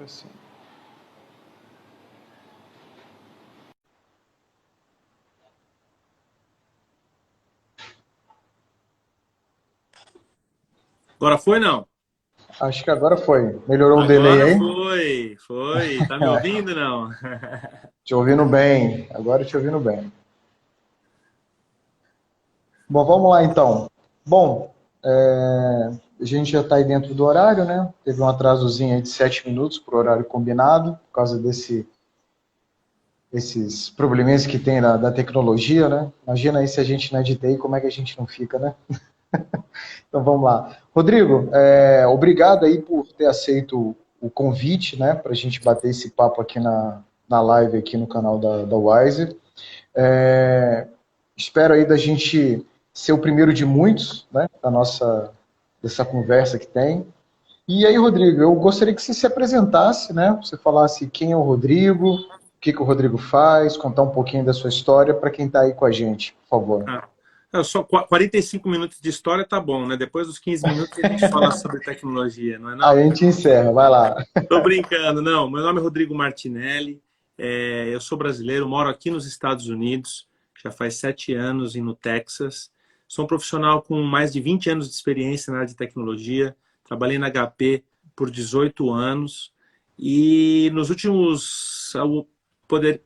Agora sim. Agora foi, não? Acho que agora foi. Melhorou o delay Agora aí? foi. Tá me ouvindo, não? Te ouvindo bem. Agora te ouvindo bem. Bom, vamos lá então. Bom, a gente já está aí dentro do horário, né? Teve um atrasozinho aí de 7 minutos para o horário combinado, por causa desses probleminhas que tem da tecnologia, né? Imagina aí se a gente não é de TI, como é que a gente não fica, né? Então vamos lá. Rodrigo, obrigado aí por ter aceito o convite, né? Para a gente bater esse papo aqui na live aqui no canal da Wise. É, espero aí da gente ser o primeiro de muitos, né, dessa conversa que tem. E aí, Rodrigo, eu gostaria que você se apresentasse, né, você falasse quem é o Rodrigo, o que que o Rodrigo faz, contar um pouquinho da sua história para quem está aí com a gente, por favor. Ah, só 45 minutos de história tá bom, né? Depois dos 15 minutos a gente fala sobre tecnologia, não é Aí não? a gente encerra, vai lá. Tô brincando, não. Meu nome é Rodrigo Martinelli, eu sou brasileiro, moro aqui nos Estados Unidos, já faz 7 anos e no Texas. Sou um profissional com mais de 20 anos de experiência na área de tecnologia. Trabalhei na HP por 18 anos e nos últimos,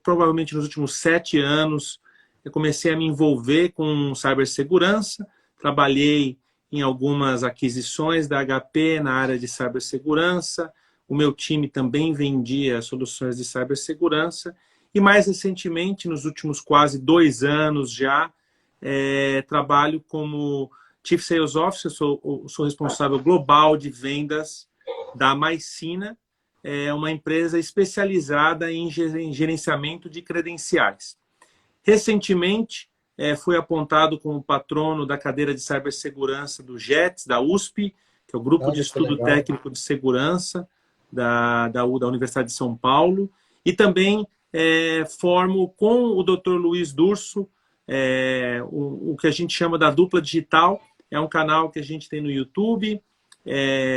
provavelmente nos últimos 7 anos, eu comecei a me envolver com cibersegurança. Trabalhei em algumas aquisições da HP na área de cibersegurança. O meu time também vendia soluções de cibersegurança. E mais recentemente, nos últimos quase 2 anos já, trabalho como Chief Sales Officer, sou responsável global de vendas da Maicina, uma empresa especializada em gerenciamento de credenciais. Recentemente, fui apontado como patrono da cadeira de cibersegurança do GETS, da USP, que é o Grupo de Olha que Estudo legal. Técnico de Segurança da Universidade de São Paulo. E também formo com o Dr. Luiz Durso o que a gente chama da Dupla Digital. É um canal que a gente tem no YouTube,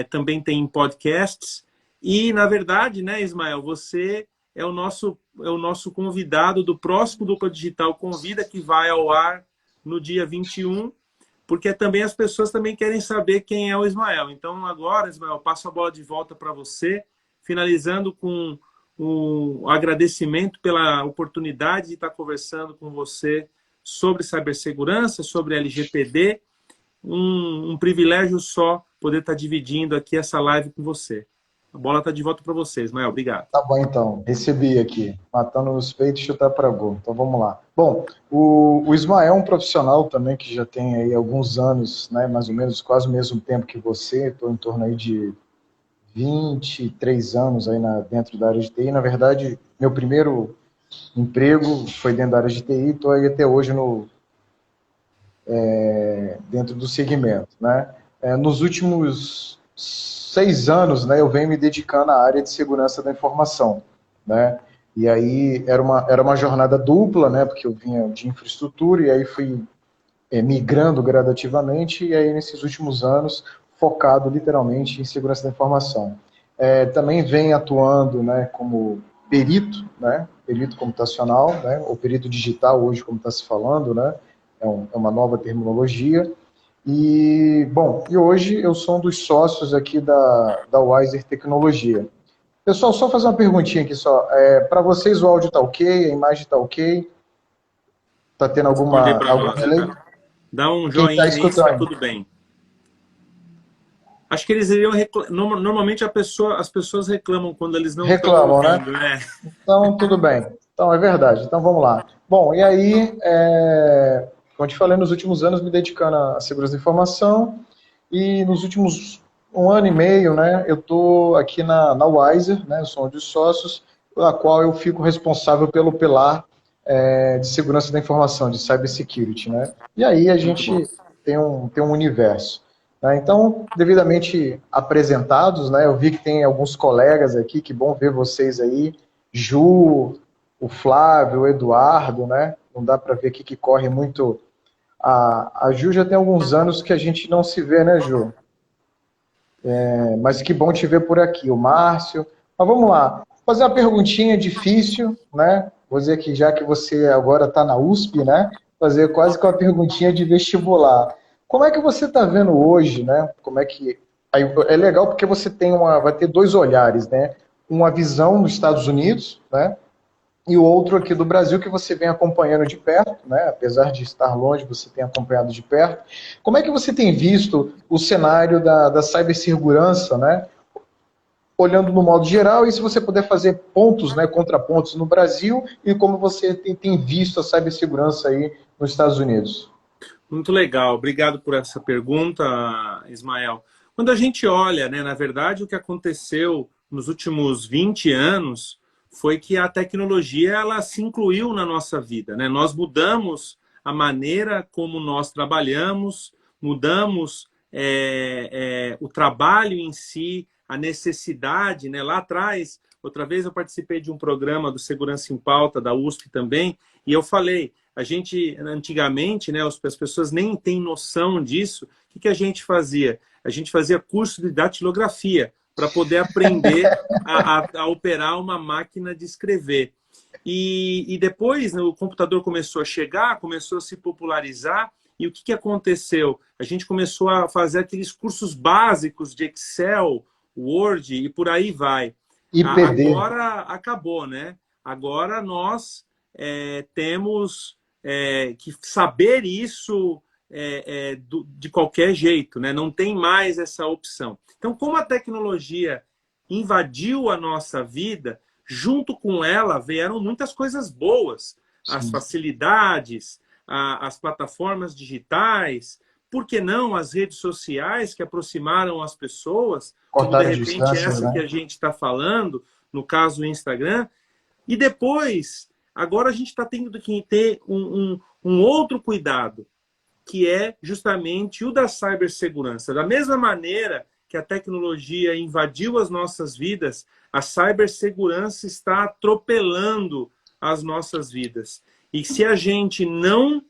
também tem em podcasts. E, na verdade, né, Ismael, você é o nosso convidado do próximo Dupla Digital Convida, que vai ao ar no dia 21, porque também as pessoas também querem saber quem é o Ismael. Então, agora, Ismael, passo a bola de volta para você, finalizando com um agradecimento pela oportunidade de estar conversando com você sobre cibersegurança, sobre LGPD. Um privilégio só poder estar dividindo aqui essa live com você. A bola está de volta para você, Ismael. Obrigado. Tá bom então, recebi aqui, matando nos peitos e chutar para gol. Então vamos lá. Bom, o Ismael é um profissional também que já tem aí alguns anos, né, mais ou menos quase o mesmo tempo que você, estou em torno aí de 23 anos aí dentro da área de TI. Na verdade, meu primeiro emprego foi dentro da área de TI, estou aí até hoje dentro do segmento, né? Nos últimos 6 anos, né, eu venho me dedicando à área de segurança da informação, né? E aí era uma jornada dupla, né? Porque eu vinha de infraestrutura e aí fui migrando gradativamente e aí nesses últimos anos focado literalmente em segurança da informação. Também venho atuando, né, como perito, né, perito computacional, né, ou perito digital hoje como está se falando, né, é uma nova terminologia. E, bom, e hoje eu sou um dos sócios aqui da Wiser Tecnologia. Pessoal, só fazer uma perguntinha aqui só. Para vocês o áudio está ok, a imagem está ok? Está tendo Responde aí para algum nós. delay? Dá um Quem está joinha aí se está escutando? tudo bem. Acho que eles iriam normalmente as pessoas reclamam quando eles não estão Reclamam, né? ouvindo, né? Então, tudo bem. Então, é verdade. Então, vamos lá. Bom, e aí, como eu te falei, nos últimos anos me dedicando à segurança da informação e nos últimos 1 ano e meio, né, eu estou aqui na Wiser, né, eu sou um dos sócios, a qual eu fico responsável pelo pilar de segurança da informação, de cybersecurity, né? E aí a Muito bom. gente tem um universo. Né? Então, devidamente apresentados, né, eu vi que tem alguns colegas aqui, que bom ver vocês aí, Ju, o Flávio, o Eduardo, né? Não dá para ver aqui que corre muito. A Ju já tem alguns anos que a gente não se vê, né, Ju? Mas que bom te ver por aqui. O Márcio. Mas vamos lá. Vou fazer uma perguntinha difícil, né? Vou dizer que já que você agora está na USP, né? Fazer quase que uma perguntinha de vestibular. Como é que você está vendo hoje, né? Como é que aí, é legal porque você tem vai ter dois olhares, né? Uma visão nos Estados Unidos, né? E o outro aqui do Brasil que você vem acompanhando de perto, né? Apesar de estar longe, você tem acompanhado de perto. Como é que você tem visto o cenário da cibersegurança, né? Olhando no modo geral, e se você puder fazer pontos, né, contrapontos no Brasil e como você tem visto a cibersegurança aí nos Estados Unidos. Muito legal, obrigado por essa pergunta, Ismael. Quando a gente olha, né, na verdade, o que aconteceu nos últimos 20 anos foi que a tecnologia ela se incluiu na nossa vida, né? Nós mudamos a maneira como nós trabalhamos, mudamos o trabalho em si, a necessidade, né? Lá atrás, outra vez eu participei de um programa do Segurança em Pauta, da USP também, e eu falei, a gente, antigamente, né, as pessoas nem têm noção disso. O que a gente fazia? A gente fazia curso de datilografia para poder aprender a operar uma máquina de escrever. E depois, né, o computador começou a chegar, começou a se popularizar, e o que aconteceu? A gente começou a fazer aqueles cursos básicos de Excel, Word e por aí vai. IPD. Agora acabou, né? Agora nós temos que saber isso de qualquer jeito, né? Não tem mais essa opção. Então, como a tecnologia invadiu a nossa vida, junto com ela vieram muitas coisas boas, as facilidades, as plataformas digitais, por que não as redes sociais que aproximaram as pessoas, como de Cortar as repente distâncias, essa que né? a gente está falando, no caso o Instagram, e depois, agora a gente está tendo que ter um outro cuidado, que é justamente o da cibersegurança. Da mesma maneira que a tecnologia invadiu as nossas vidas, a cibersegurança está atropelando as nossas vidas. E se a gente não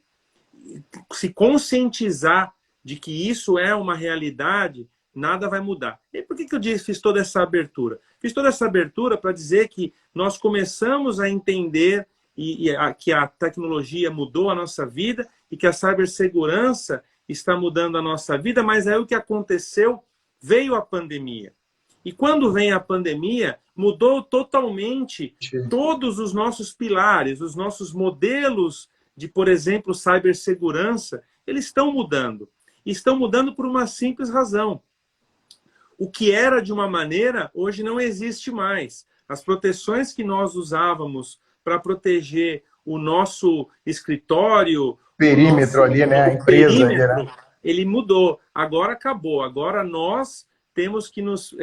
se conscientizar de que isso é uma realidade, nada vai mudar. E por que eu fiz toda essa abertura? Fiz toda essa abertura para dizer que nós começamos a entender que a tecnologia mudou a nossa vida e que a cibersegurança está mudando a nossa vida, mas aí o que aconteceu? Veio a pandemia. E quando vem a pandemia, mudou totalmente todos os nossos pilares, os nossos modelos de, por exemplo, cibersegurança, eles estão mudando. E estão mudando por uma simples razão. O que era de uma maneira, hoje não existe mais. As proteções que nós usávamos para proteger o nosso escritório, Perímetro ali, né? A empresa ali, perímetro, né? ele mudou. Agora acabou. Agora nós temos que nos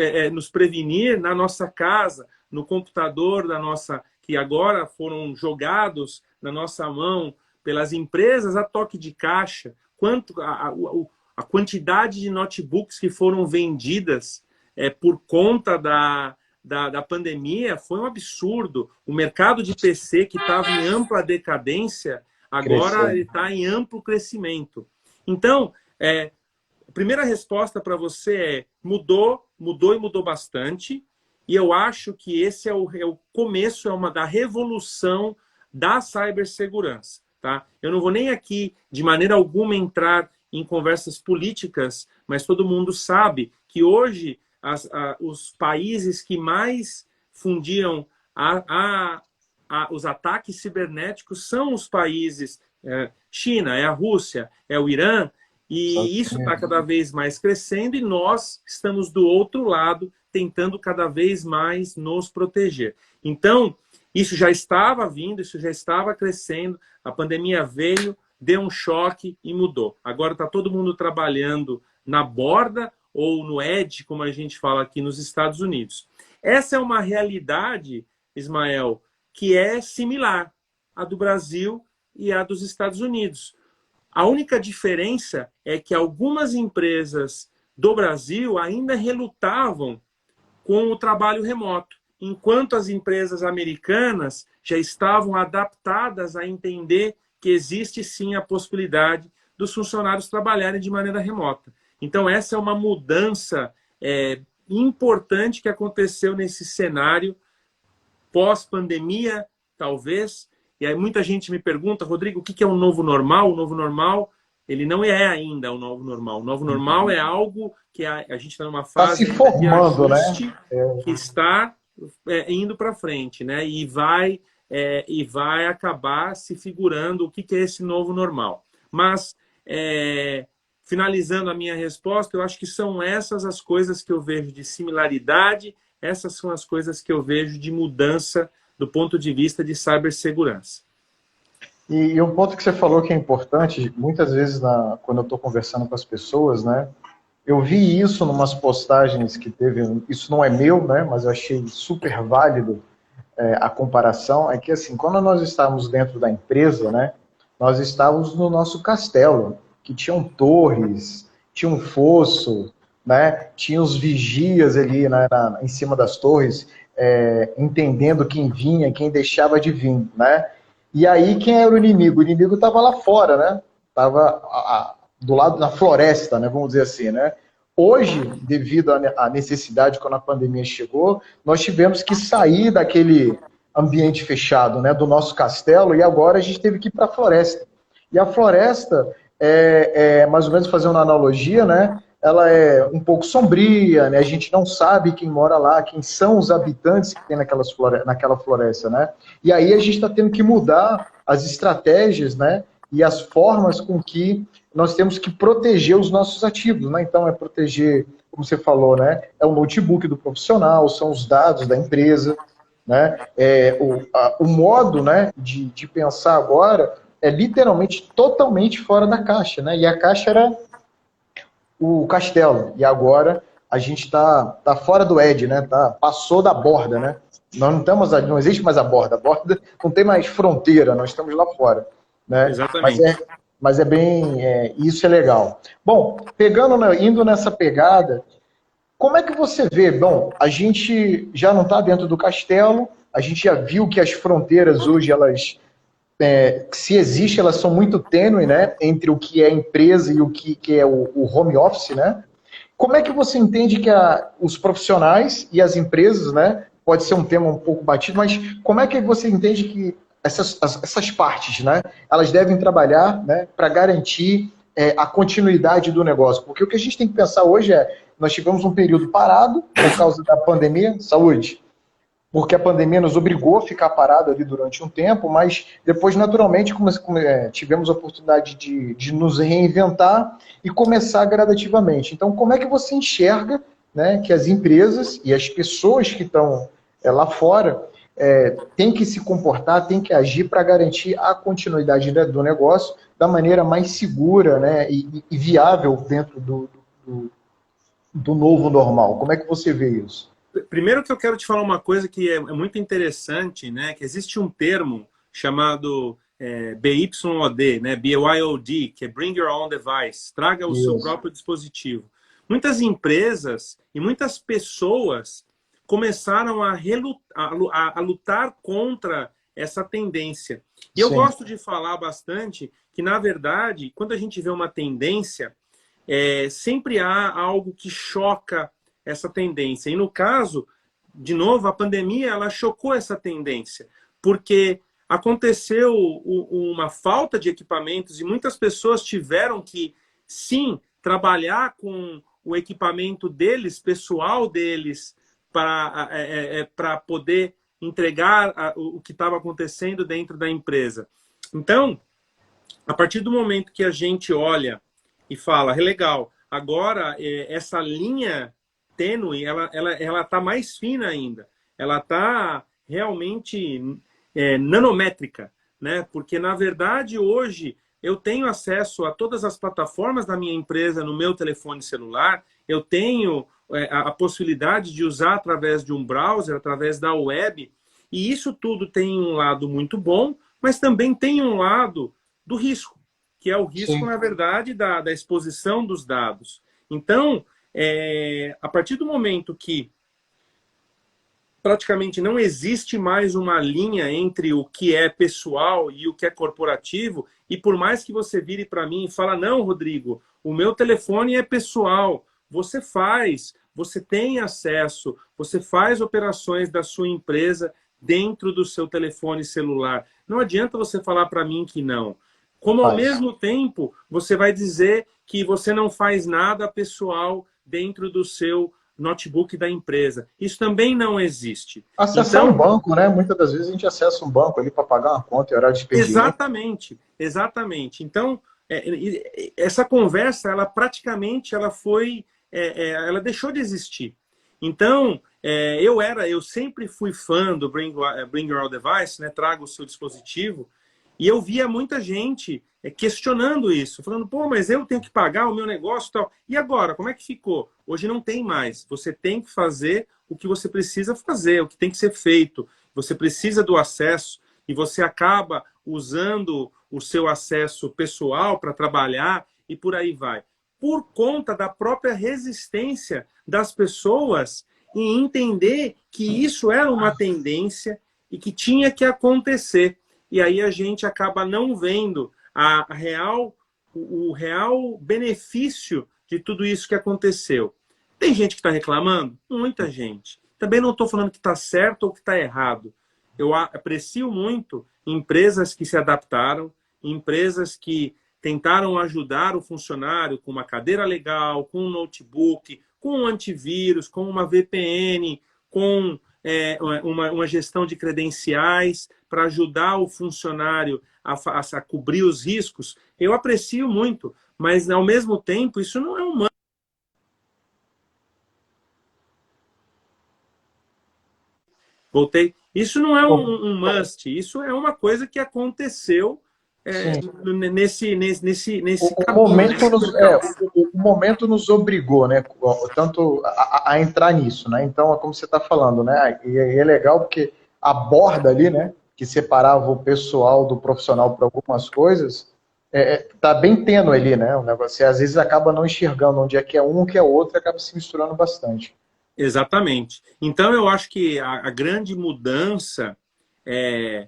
prevenir na nossa casa, no computador da nossa, que agora foram jogados na nossa mão pelas empresas a toque de caixa. Quanto a quantidade de notebooks que foram vendidas por conta da pandemia foi um absurdo. O mercado de PC, que estava em ampla decadência, agora ele está em amplo crescimento. Então, a primeira resposta para você é mudou e mudou bastante. E eu acho que esse é o começo da revolução da cibersegurança. Tá? Eu não vou nem aqui, de maneira alguma, entrar em conversas políticas, mas todo mundo sabe que hoje os países que mais fundiram os ataques cibernéticos são os países China, é a Rússia, é o Irã, e isso está cada vez mais crescendo e nós estamos do outro lado tentando cada vez mais nos proteger. Então, isso já estava vindo, isso já estava crescendo, a pandemia veio, deu um choque e mudou. Agora está todo mundo trabalhando na borda ou no edge, como a gente fala aqui nos Estados Unidos. Essa é uma realidade, Ismael, que é similar à do Brasil e à dos Estados Unidos. A única diferença é que algumas empresas do Brasil ainda relutavam com o trabalho remoto, enquanto as empresas americanas já estavam adaptadas a entender que existe sim a possibilidade dos funcionários trabalharem de maneira remota. Então, essa é uma mudança importante que aconteceu nesse cenário pós-pandemia, talvez. E aí muita gente me pergunta, Rodrigo, o que é o novo normal? O novo normal, ele não é ainda o novo normal. O novo normal é algo que a gente está numa Está se fase formando, de né? ajuste que está indo para frente, né? E vai acabar se figurando o que é esse novo normal. Mas, finalizando a minha resposta, eu acho que são essas as coisas que eu vejo de similaridade, essas são as coisas que eu vejo de mudança do ponto de vista de cibersegurança. E um ponto que você falou que é importante, muitas vezes quando eu estou conversando com as pessoas, né? Eu vi isso em umas postagens que teve, isso não é meu, né? Mas eu achei super válido a comparação, é que assim, quando nós estávamos dentro da empresa, né? Nós estávamos no nosso castelo, que tinham torres, tinha um fosso, né? Tinha os vigias ali, né, em cima das torres, entendendo quem vinha, quem deixava de vir, né? E aí quem era o inimigo? O inimigo estava lá fora, né? Estava do lado da floresta, né? Vamos dizer assim, né? Hoje, devido à necessidade, quando a pandemia chegou, nós tivemos que sair daquele ambiente fechado, né, do nosso castelo, e agora a gente teve que ir para a floresta. E a floresta, mais ou menos fazendo uma analogia, né, ela é um pouco sombria, né, a gente não sabe quem mora lá, quem são os habitantes que tem naquela floresta, né, e aí a gente está tendo que mudar as estratégias, né, e as formas com que nós temos que proteger os nossos ativos, né? Então é proteger, como você falou, né? É o notebook do profissional, são os dados da empresa, né? O modo, né, de pensar agora é literalmente totalmente fora da caixa, né? E a caixa era o castelo, e agora a gente tá fora do edge, né? Passou da borda, né? Nós não estamos, não existe mais a borda não tem mais fronteira, nós estamos lá fora, né? Exatamente. Mas é bem, isso é legal. Bom, indo nessa pegada, como é que você vê? Bom, a gente já não está dentro do castelo, a gente já viu que as fronteiras hoje, elas, se existem, elas são muito tênues, né? Entre o que é empresa e o que é o home office, né? Como é que você entende que os profissionais e as empresas, né? Pode ser um tema um pouco batido, mas como é que você entende que essas partes, né? Elas devem trabalhar, né? Para garantir a continuidade do negócio? Porque o que a gente tem que pensar hoje nós tivemos um período parado por causa da pandemia, saúde, porque a pandemia nos obrigou a ficar parado ali durante um tempo, mas depois, naturalmente, tivemos a oportunidade de nos reinventar e começar gradativamente. Então, como é que você enxerga, né, que as empresas e as pessoas que estão lá fora têm que se comportar, têm que agir para garantir a continuidade do negócio da maneira mais segura, né, e viável dentro do novo normal? Como é que você vê isso? Primeiro que eu quero te falar uma coisa que é muito interessante, né? Que existe um termo chamado BYOD, né? BYOD, que é Bring Your Own Device, traga o seu próprio dispositivo. Muitas empresas e muitas pessoas começaram a lutar contra essa tendência. E eu gosto de falar bastante que, na verdade, quando a gente vê uma tendência, sempre há algo que choca essa tendência. E no caso, de novo, a pandemia, ela chocou essa tendência, porque aconteceu uma falta de equipamentos e muitas pessoas tiveram que, sim, trabalhar com o equipamento deles, pessoal deles, para poder entregar o que estava acontecendo dentro da empresa. Então, a partir do momento que a gente olha e fala, legal, agora essa linha tênue, ela está mais fina ainda. Ela está realmente nanométrica, né? Porque, na verdade, hoje eu tenho acesso a todas as plataformas da minha empresa no meu telefone celular, eu tenho a possibilidade de usar através de um browser, através da web, e isso tudo tem um lado muito bom, mas também tem um lado do risco, que é o risco, na verdade, da exposição dos dados. Então, a partir do momento que praticamente não existe mais uma linha entre o que é pessoal e o que é corporativo, e por mais que você vire para mim e fala, não, Rodrigo, o meu telefone é pessoal, você você tem acesso, você faz operações da sua empresa dentro do seu telefone celular. Não adianta você falar para mim que não. Como ao mesmo tempo você vai dizer que você não faz nada pessoal dentro do seu notebook da empresa. Isso também não existe. Acessar um banco, né? Muitas das vezes a gente acessa um banco ali para pagar uma conta e horário de expediente. Exatamente, exatamente. Então, essa conversa, ela praticamente ela deixou de existir. Então, eu sempre fui fã do Bring Your Own Device, né? Traga o seu dispositivo, e eu via muita gente questionando isso, falando, pô, mas eu tenho que pagar o meu negócio e tal. E agora, como é que ficou? Hoje não tem mais. Você tem que fazer o que você precisa fazer, o que tem que ser feito. Você precisa do acesso e você acaba usando o seu acesso pessoal para trabalhar e por aí vai. Por conta da própria resistência das pessoas em entender que isso era uma tendência e que tinha que acontecer. E aí a gente acaba não vendo o real benefício de tudo isso que aconteceu. Tem gente que está reclamando? Muita gente. Também não estou falando que está certo ou que está errado. Eu aprecio muito empresas que se adaptaram, empresas que tentaram ajudar o funcionário com uma cadeira legal, com um notebook, com um antivírus, com uma VPN, com uma gestão de credenciais para ajudar o funcionário a cobrir os riscos. Eu aprecio muito, mas ao mesmo tempo isso não é humano. Voltei. Isso não é um must, isso é uma coisa que aconteceu nesse o momento nos obrigou, né, tanto a entrar nisso, né? Então, é como você está falando, né? E é legal porque a borda ali, né, que separava o pessoal do profissional para algumas coisas, tá bem tênue ali, né? O negócio, você às vezes acaba não enxergando onde é que é um, que é outro, e acaba se misturando bastante. Exatamente. Então, eu acho que a grande mudança é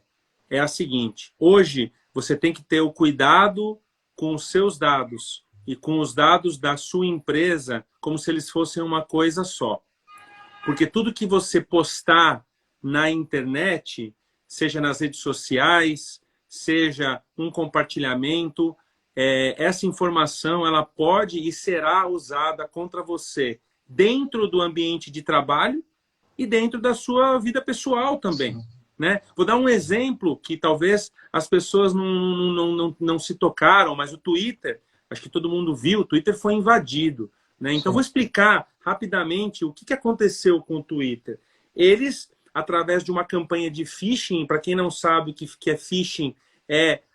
a seguinte. Hoje, você tem que ter o cuidado com os seus dados e com os dados da sua empresa como se eles fossem uma coisa só. Porque tudo que você postar na internet, seja nas redes sociais, seja um compartilhamento, essa informação ela pode e será usada contra você dentro do ambiente de trabalho e dentro da sua vida pessoal também. Né? Vou dar um exemplo que talvez as pessoas não se tocaram, mas o Twitter, acho que todo mundo viu, o Twitter foi invadido. Né? Então, vou explicar rapidamente o que aconteceu com o Twitter. Eles, através de uma campanha de phishing, para quem não sabe o que é phishing,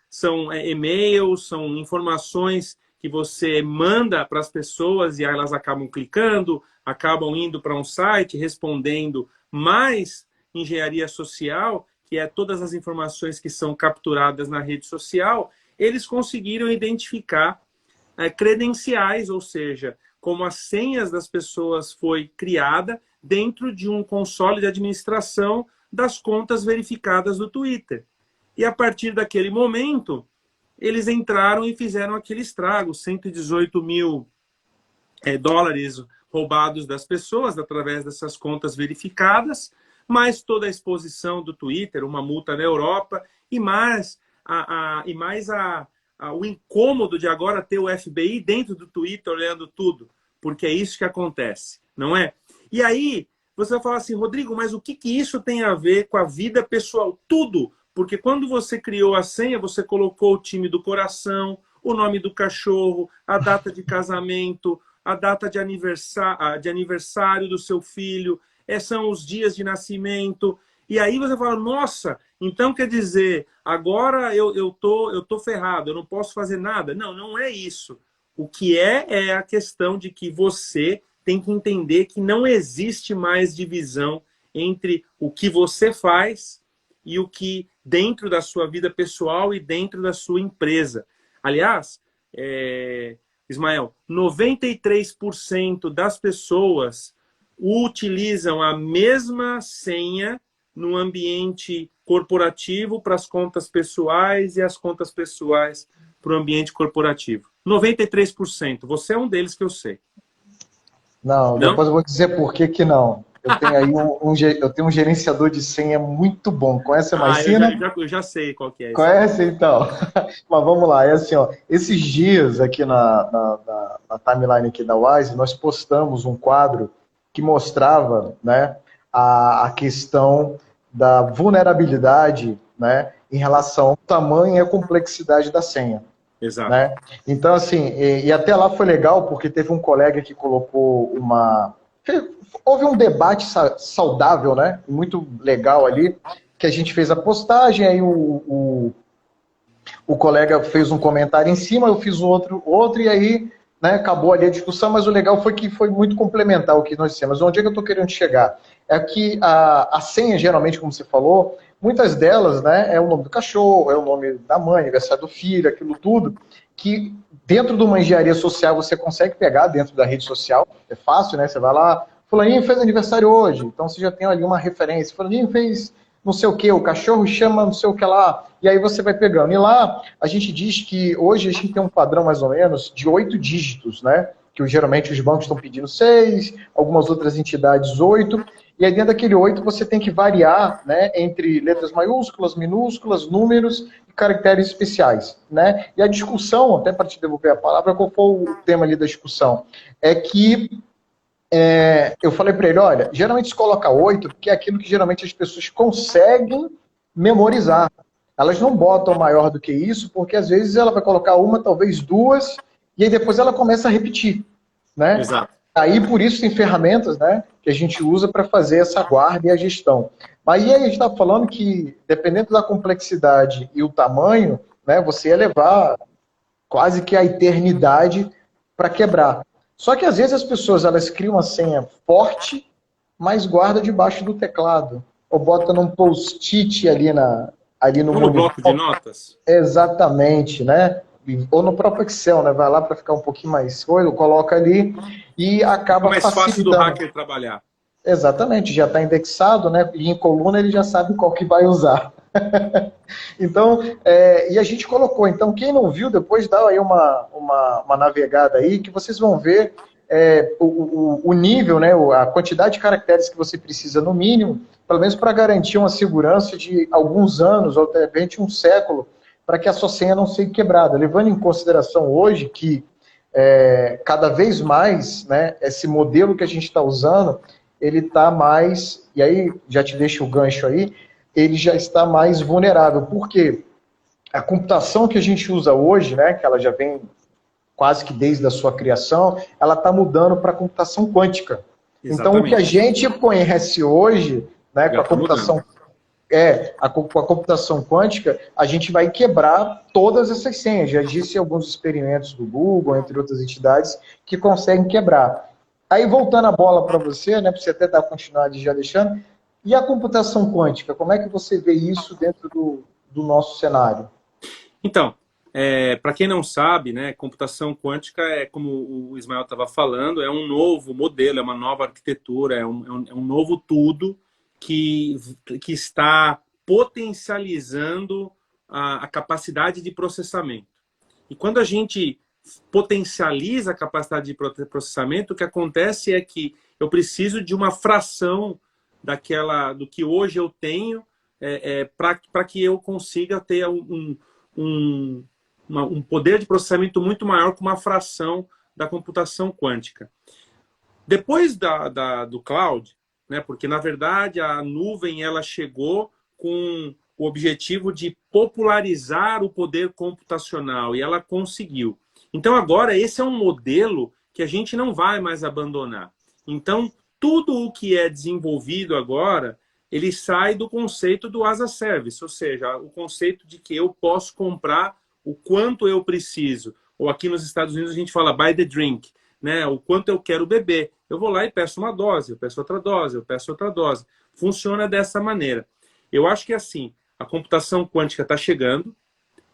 são e-mails, são informações que você manda para as pessoas e elas acabam clicando, acabam indo para um site, respondendo mais engenharia social, que é todas as informações que são capturadas na rede social. Eles conseguiram identificar credenciais, ou seja, como as senhas das pessoas foi criada dentro de um console de administração das contas verificadas do Twitter. E a partir daquele momento, eles entraram e fizeram aquele estrago, 118 mil dólares roubados das pessoas através dessas contas verificadas, mais toda a exposição do Twitter, uma multa na Europa, e mais o incômodo de agora ter o FBI dentro do Twitter olhando tudo, porque é isso que acontece, não é? E aí, você vai falar assim, Rodrigo, mas o que isso tem a ver com a vida pessoal? Tudo! Porque quando você criou a senha, você colocou o time do coração, o nome do cachorro, a data de casamento, a data de aniversário do seu filho, são os dias de nascimento. E aí você fala, nossa, então quer dizer, agora eu tô ferrado, eu não posso fazer nada. Não, não é isso. O que é a questão de que você tem que entender que não existe mais divisão entre o que você faz e o que dentro da sua vida pessoal e dentro da sua empresa. Aliás, Ismael, 93% das pessoas utilizam a mesma senha no ambiente corporativo para as contas pessoais e as contas pessoais para o ambiente corporativo. 93%. Você é um deles que eu sei. Não, Não? depois eu vou dizer por que que não. Eu tenho aí eu tenho um gerenciador de senha muito bom. Conhece a Ah, Maicina? eu já sei qual que é esse aí. Conhece então? Mas vamos lá, é assim, ó. Esses dias aqui na timeline aqui da Wise, nós postamos um quadro que mostrava, né, a questão da vulnerabilidade, né, em relação ao tamanho e à complexidade da senha, Exato. né? Então, assim, e até lá foi legal, porque teve um colega que colocou uma... Houve um debate saudável, né? Muito legal ali, que a gente fez a postagem, aí o colega fez um comentário em cima, eu fiz outro e aí, né, acabou ali a discussão, mas o legal foi que foi muito complementar o que nós dissemos. Onde é que eu estou querendo chegar? É que a senha, geralmente, como você falou, muitas delas, né, é o nome do cachorro, é o nome da mãe, aniversário do filho, aquilo tudo, que dentro de uma engenharia social você consegue pegar dentro da rede social, é fácil, né, você vai lá, fulaninho fez aniversário hoje, então você já tem ali uma referência, fulaninho fez não sei o que, o cachorro chama não sei o que lá, e aí você vai pegando. E lá a gente diz que hoje a gente tem um padrão mais ou menos de 8 dígitos, né? Que geralmente os bancos estão pedindo 6, algumas outras entidades 8, e aí dentro daquele 8 você tem que variar, né, entre letras maiúsculas, minúsculas, números e caracteres especiais, né? E a discussão, até para te devolver a palavra, qual foi o tema ali da discussão? É que eu falei para ele, olha, geralmente se coloca 8, porque é aquilo que geralmente as pessoas conseguem memorizar. Elas não botam maior do que isso, porque às vezes ela vai colocar uma, talvez duas, e aí depois ela começa a repetir, né? Exato. Aí por isso tem ferramentas, né, que a gente usa para fazer essa guarda e a gestão. Mas aí a gente está falando que, dependendo da complexidade e o tamanho, né, você ia levar quase que a eternidade para quebrar. Só que às vezes as pessoas elas criam uma senha forte, mas guarda debaixo do teclado. Ou bota num post-it ali no Ou no bloco de monitor. notas? Exatamente, né? Ou no próprio Excel, né? Vai lá para ficar um pouquinho mais coisa, coloca ali e Fica acaba mais fácil do facilitando. hacker trabalhar. Exatamente, já está indexado, né? E em coluna ele já sabe qual que vai usar. Então, e a gente colocou. Então, quem não viu, depois dá aí uma navegada aí, que vocês vão ver o nível, né, a quantidade de caracteres que você precisa, no mínimo, pelo menos para garantir uma segurança de alguns anos, ou até repente um século, para que a sua senha não seja quebrada. Levando em consideração hoje que cada vez mais, né, esse modelo que a gente está usando, ele está mais, e aí já te deixo o gancho aí, ele já está mais vulnerável. Por quê? A computação que a gente usa hoje, né, que ela já vem quase que desde a sua criação, ela está mudando para a computação quântica. Então, o que a Exatamente. gente conhece hoje, né, com Já a está mudando. computação com a computação quântica, a gente vai quebrar todas essas senhas. Já existem alguns experimentos do Google, entre outras entidades, que conseguem quebrar. Aí, voltando a bola para você, né, para você até dar continuidade já deixando, e a computação quântica, como é que você vê isso dentro do nosso cenário? Então, para quem não sabe, né, computação quântica é, como o Ismael estava falando, é um novo modelo, é uma nova arquitetura, é um novo tudo que está potencializando a capacidade de processamento. E quando a gente potencializa a capacidade de processamento, o que acontece é que eu preciso de uma fração do que hoje eu tenho para que eu consiga ter um poder de processamento muito maior com uma fração da computação quântica. Depois do cloud, né, porque na verdade a nuvem ela chegou com o objetivo de popularizar o poder computacional e ela conseguiu. Então agora esse é um modelo que a gente não vai mais abandonar. Então tudo o que é desenvolvido agora ele sai do conceito do as a service, ou seja, o conceito de que eu posso comprar o quanto eu preciso. Ou aqui nos Estados Unidos a gente fala buy the drink, né? O quanto eu quero beber. Eu vou lá e peço uma dose, eu peço outra dose, eu peço outra dose. Funciona dessa maneira. Eu acho que assim, a computação quântica está chegando,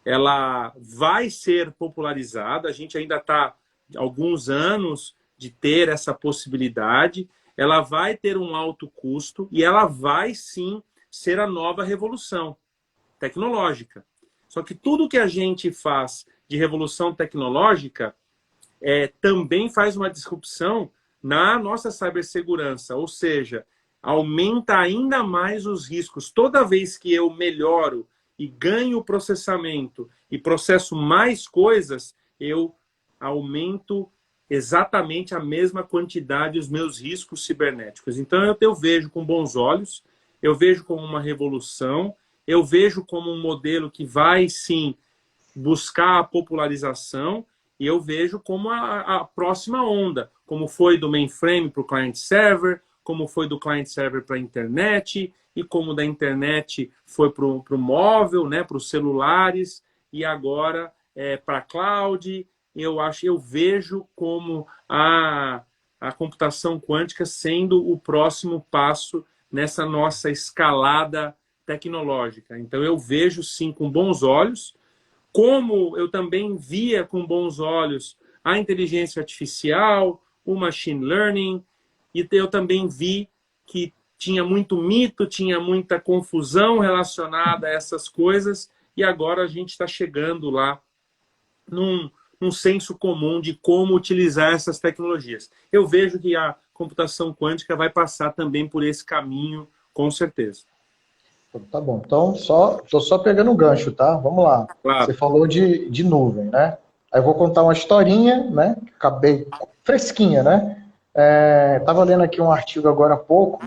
ela vai ser popularizada, a gente ainda está alguns anos de ter essa possibilidade, ela vai ter um alto custo e ela vai sim ser a nova revolução tecnológica. Só que tudo que a gente faz de revolução tecnológica também faz uma disrupção na nossa cibersegurança, ou seja, aumenta ainda mais os riscos. Toda vez que eu melhoro e ganho processamento e processo mais coisas, eu aumento exatamente a mesma quantidade dos meus riscos cibernéticos. Então, eu vejo com bons olhos, eu vejo como uma revolução, eu vejo como um modelo que vai, sim, buscar a popularização, e eu vejo como a próxima onda, como foi do mainframe para o client-server, como foi do client-server para a internet, e como da internet foi para o móvel, né, para os celulares, e agora para a cloud. Eu vejo como a computação quântica sendo o próximo passo nessa nossa escalada tecnológica. Então, eu vejo, sim, com bons olhos, como eu também via com bons olhos a inteligência artificial, o machine learning, e eu também vi que tinha muito mito, tinha muita confusão relacionada a essas coisas, e agora a gente está chegando lá num senso comum de como utilizar essas tecnologias. Eu vejo que a computação quântica vai passar também por esse caminho, com certeza. Tá bom, então tô só pegando o gancho, tá? Vamos lá. Claro. Você falou de nuvem, né? Aí eu vou contar uma historinha, né? Acabei fresquinha, né? Tava lendo aqui um artigo agora há pouco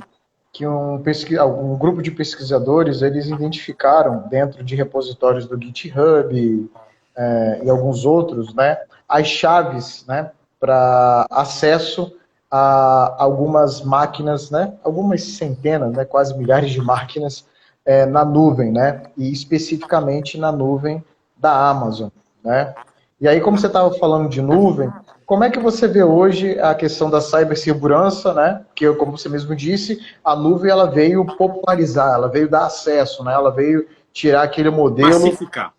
que um grupo de pesquisadores eles identificaram dentro de repositórios do GitHub e alguns outros, né? As chaves, né? Para acesso a algumas máquinas, né? Algumas centenas, né? Quase milhares de máquinas na nuvem, né? E especificamente na nuvem da Amazon, né? E aí, como você estava falando de nuvem, como é que você vê hoje a questão da cibersegurança, né? Que, como você mesmo disse, a nuvem ela veio popularizar, ela veio dar acesso, né? Ela veio tirar aquele modelo Pacificar.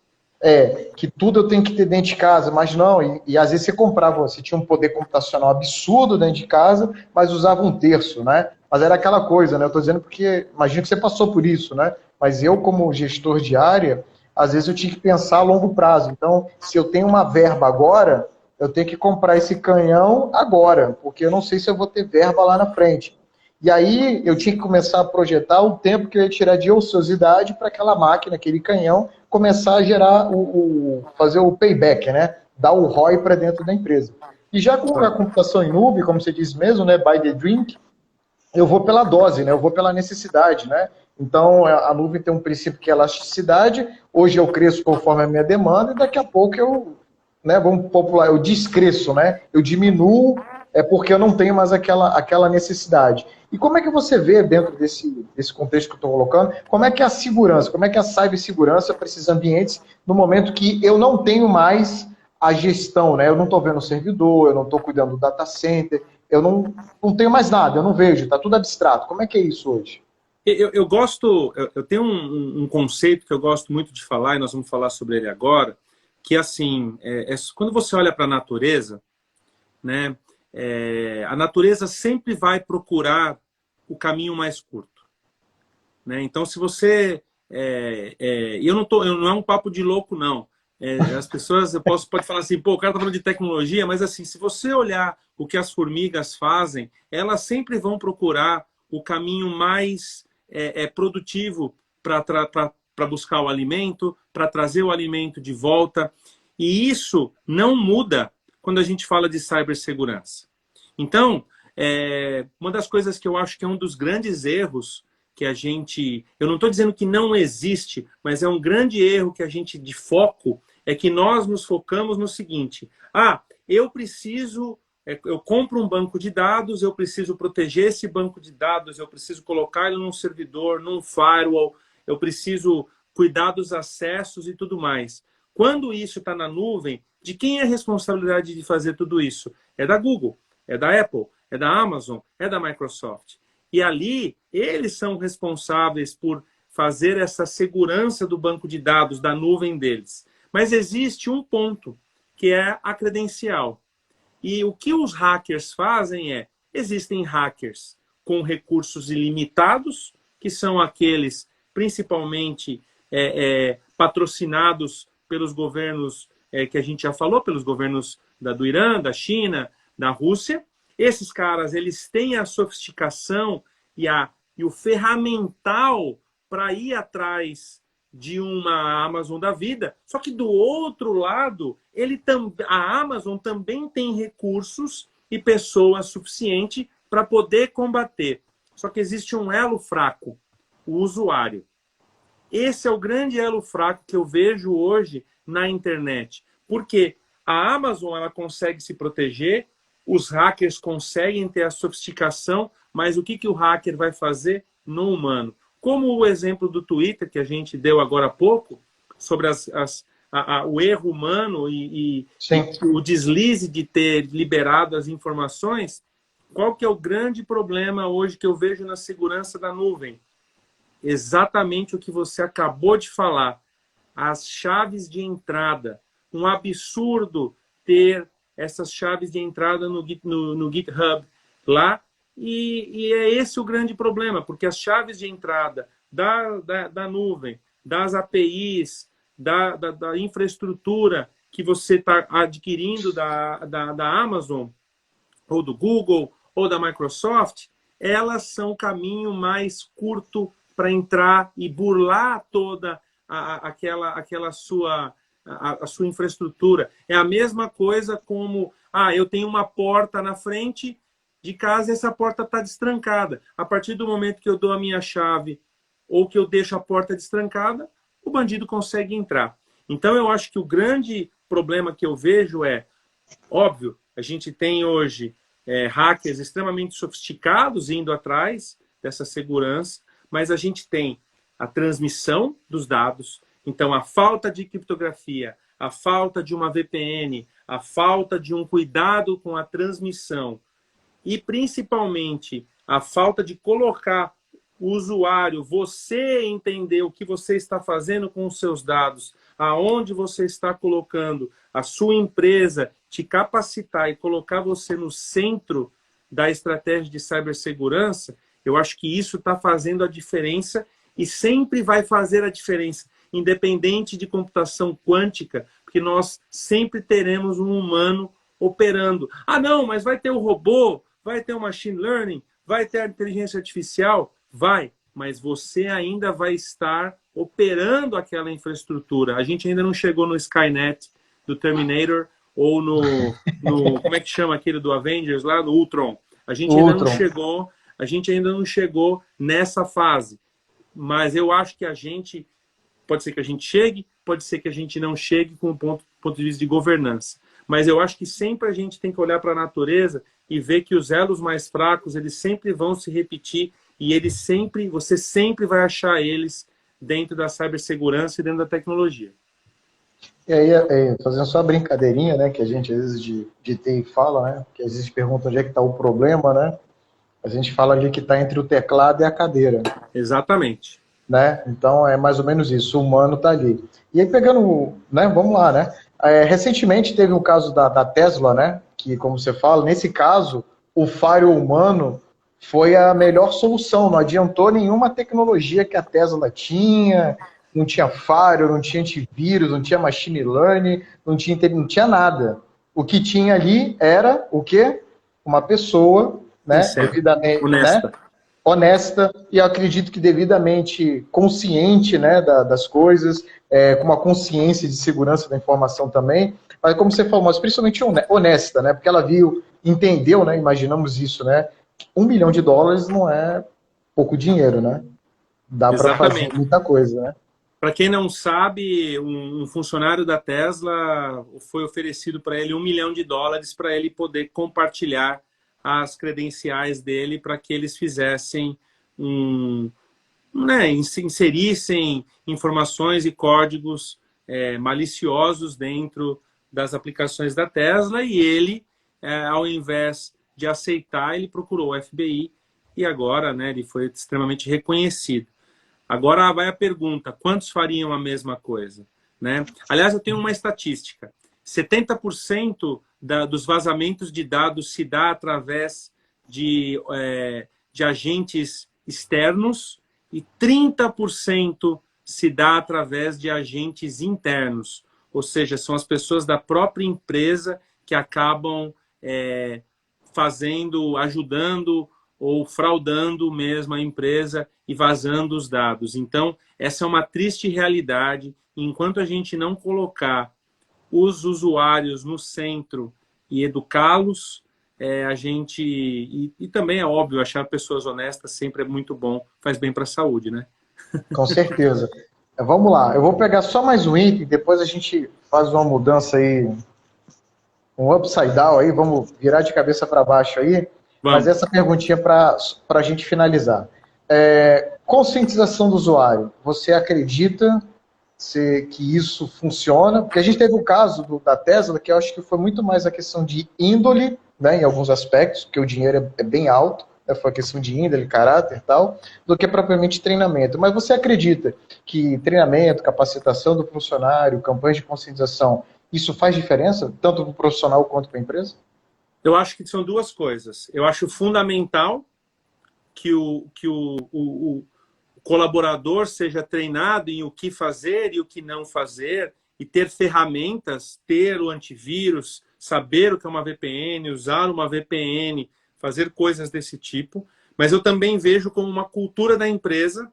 que tudo eu tenho que ter dentro de casa, mas não, e às vezes você tinha um poder computacional absurdo dentro de casa, mas usava um terço, né? Mas era aquela coisa, né? Eu estou dizendo porque, imagino que você passou por isso, né? Mas eu, como gestor de área, às vezes eu tinha que pensar a longo prazo. Então, se eu tenho uma verba agora, eu tenho que comprar esse canhão agora, porque eu não sei se eu vou ter verba lá na frente. E aí eu tinha que começar a projetar o tempo que eu ia tirar de ociosidade para aquela máquina, aquele canhão, começar a gerar fazer o payback, né? Dar o ROI para dentro da empresa. E já com a computação em nuvem, como você diz mesmo, né? By the drink, eu vou pela dose, né? Eu vou pela necessidade, né? Então a nuvem tem um princípio que é elasticidade. Hoje eu cresço conforme a minha demanda e daqui a pouco eu descresço, né? Eu diminuo porque eu não tenho mais aquela necessidade. E como é que você vê, dentro desse contexto que eu estou colocando, como é que é a segurança, como é que é a cibersegurança para esses ambientes no momento que eu não tenho mais a gestão, né? Eu não estou vendo o servidor, eu não estou cuidando do data center, eu não tenho mais nada, eu não vejo, está tudo abstrato. Como é que é isso hoje? Eu tenho um conceito que eu gosto muito de falar, e nós vamos falar sobre ele agora, que assim, quando você olha para a natureza, né? A natureza sempre vai procurar o caminho mais curto, né? Então, se você não é um papo de louco, não. As pessoas pode falar assim, pô, o cara tá falando de tecnologia, mas assim, se você olhar o que as formigas fazem, elas sempre vão procurar o caminho mais produtivo para buscar o alimento, para trazer o alimento de volta. E isso não muda quando a gente fala de cibersegurança. Então, uma das coisas que eu acho que é um dos grandes erros que a gente... Eu não estou dizendo que não existe, mas é um grande erro que a gente, de foco, é que nós nos focamos no seguinte: eu compro um banco de dados, eu preciso proteger esse banco de dados, eu preciso colocar ele num servidor, num firewall, eu preciso cuidar dos acessos e tudo mais. Quando isso está na nuvem, de quem é a responsabilidade de fazer tudo isso? É da Google, é da Apple, é da Amazon, é da Microsoft. E ali, eles são responsáveis por fazer essa segurança do banco de dados, da nuvem deles. Mas existe um ponto, que é a credencial. E o que os hackers fazem existem hackers com recursos ilimitados, que são aqueles principalmente patrocinados pelos governos que a gente já falou, pelos governos do Irã, da China, da Rússia, Esses caras, eles têm a sofisticação e o ferramental para ir atrás de uma Amazon da vida, só que do outro lado, a Amazon também tem recursos e pessoas suficientes para poder combater. Só que existe um elo fraco, o usuário. Esse é o grande elo fraco que eu vejo hoje na internet. Porque a Amazon ela consegue se proteger, os hackers conseguem ter a sofisticação, mas o que o hacker vai fazer no humano? Como o exemplo do Twitter, que a gente deu agora há pouco, sobre o erro humano e o deslize de ter liberado as informações, qual que é o grande problema hoje que eu vejo na segurança da nuvem? Exatamente o que você acabou de falar. As chaves de entrada. Um absurdo ter essas chaves de entrada no GitHub lá. E é esse o grande problema, porque as chaves de entrada da nuvem, das APIs, da infraestrutura que você está adquirindo da Amazon, ou do Google, ou da Microsoft, elas são o caminho mais curto para entrar e burlar toda a sua infraestrutura. É a mesma coisa como, eu tenho uma porta na frente de casa e essa porta está destrancada. A partir do momento que eu dou a minha chave ou que eu deixo a porta destrancada, o bandido consegue entrar. Então, eu acho que o grande problema que eu vejo óbvio, a gente tem hoje hackers extremamente sofisticados indo atrás dessa segurança, mas a gente tem a transmissão dos dados, então a falta de criptografia, a falta de uma VPN, a falta de um cuidado com a transmissão e principalmente a falta de colocar o usuário, você entender o que você está fazendo com os seus dados, aonde você está colocando a sua empresa, te capacitar e colocar você no centro da estratégia de cibersegurança, eu acho que isso está fazendo a diferença e sempre vai fazer a diferença, independente de computação quântica, porque nós sempre teremos um humano operando. Não, mas vai ter o robô, vai ter o machine learning, vai ter a inteligência artificial, vai, mas você ainda vai estar operando aquela infraestrutura. A gente ainda não chegou no Skynet do Terminator ou no como é que chama aquele do Avengers lá, no Ultron. A gente ainda não chegou nessa fase. Mas eu acho que pode ser que a gente chegue, pode ser que a gente não chegue com o ponto de vista de governança. Mas eu acho que sempre a gente tem que olhar para a natureza e ver que os elos mais fracos, eles sempre vão se repetir e você sempre vai achar eles dentro da cibersegurança e dentro da tecnologia. E aí, fazendo só a brincadeirinha, né, que a gente às vezes de TI fala, né, que às vezes pergunta onde é que está o problema, né, a gente fala ali que está entre o teclado e a cadeira. Exatamente. Né? Então é mais ou menos isso, o humano está ali. E aí pegando, né, vamos lá, né, recentemente teve o caso da Tesla, né, que como você fala, nesse caso, o firewall humano foi a melhor solução, não adiantou nenhuma tecnologia que a Tesla tinha, não tinha firewall, não tinha antivírus, não tinha machine learning, não tinha nada. O que tinha ali era o quê? Uma pessoa, né, devidamente honesta. Né, honesta e acredito que devidamente consciente, né, das coisas, com uma consciência de segurança da informação também, mas como você falou, mas principalmente honesta, né, porque ela entendeu, né, imaginamos isso, né, $1 milhão não é pouco dinheiro, né, dá para fazer muita coisa, né. Para quem não sabe, um funcionário da Tesla foi oferecido para ele $1 milhão para ele poder compartilhar as credenciais dele para que eles fizessem inserissem informações e códigos maliciosos dentro das aplicações da Tesla e ele, ao invés de aceitar, ele procurou o FBI e agora, né, ele foi extremamente reconhecido. Agora vai a pergunta, quantos fariam a mesma coisa? Né? Aliás, eu tenho uma estatística. 70% dos vazamentos de dados se dá através de agentes externos e 30% se dá através de agentes internos. Ou seja, são as pessoas da própria empresa que acabam fazendo, ajudando ou fraudando mesmo a empresa e vazando os dados. Então, essa é uma triste realidade. Enquanto a gente não colocar os usuários no centro e educá-los, a gente... E também é óbvio, achar pessoas honestas sempre é muito bom, faz bem para a saúde, né? Com certeza. Vamos lá, eu vou pegar só mais um item, depois a gente faz uma mudança aí, um upside down aí, vamos virar de cabeça para baixo aí, Vamos. mas essa perguntinha para a gente finalizar. Conscientização do usuário, você acredita que isso funciona? Porque a gente teve o caso da Tesla, que eu acho que foi muito mais a questão de índole, né, em alguns aspectos, porque o dinheiro é bem alto, né, foi a questão de índole, caráter e tal, do que propriamente treinamento. Mas você acredita que treinamento, capacitação do funcionário, campanhas de conscientização, isso faz diferença, tanto para o profissional quanto para a empresa? Eu acho que são duas coisas. Eu acho fundamental que o colaborador seja treinado em o que fazer e o que não fazer, e ter ferramentas, ter o antivírus, saber o que é uma VPN, usar uma VPN, fazer coisas desse tipo. Mas eu também vejo como uma cultura da empresa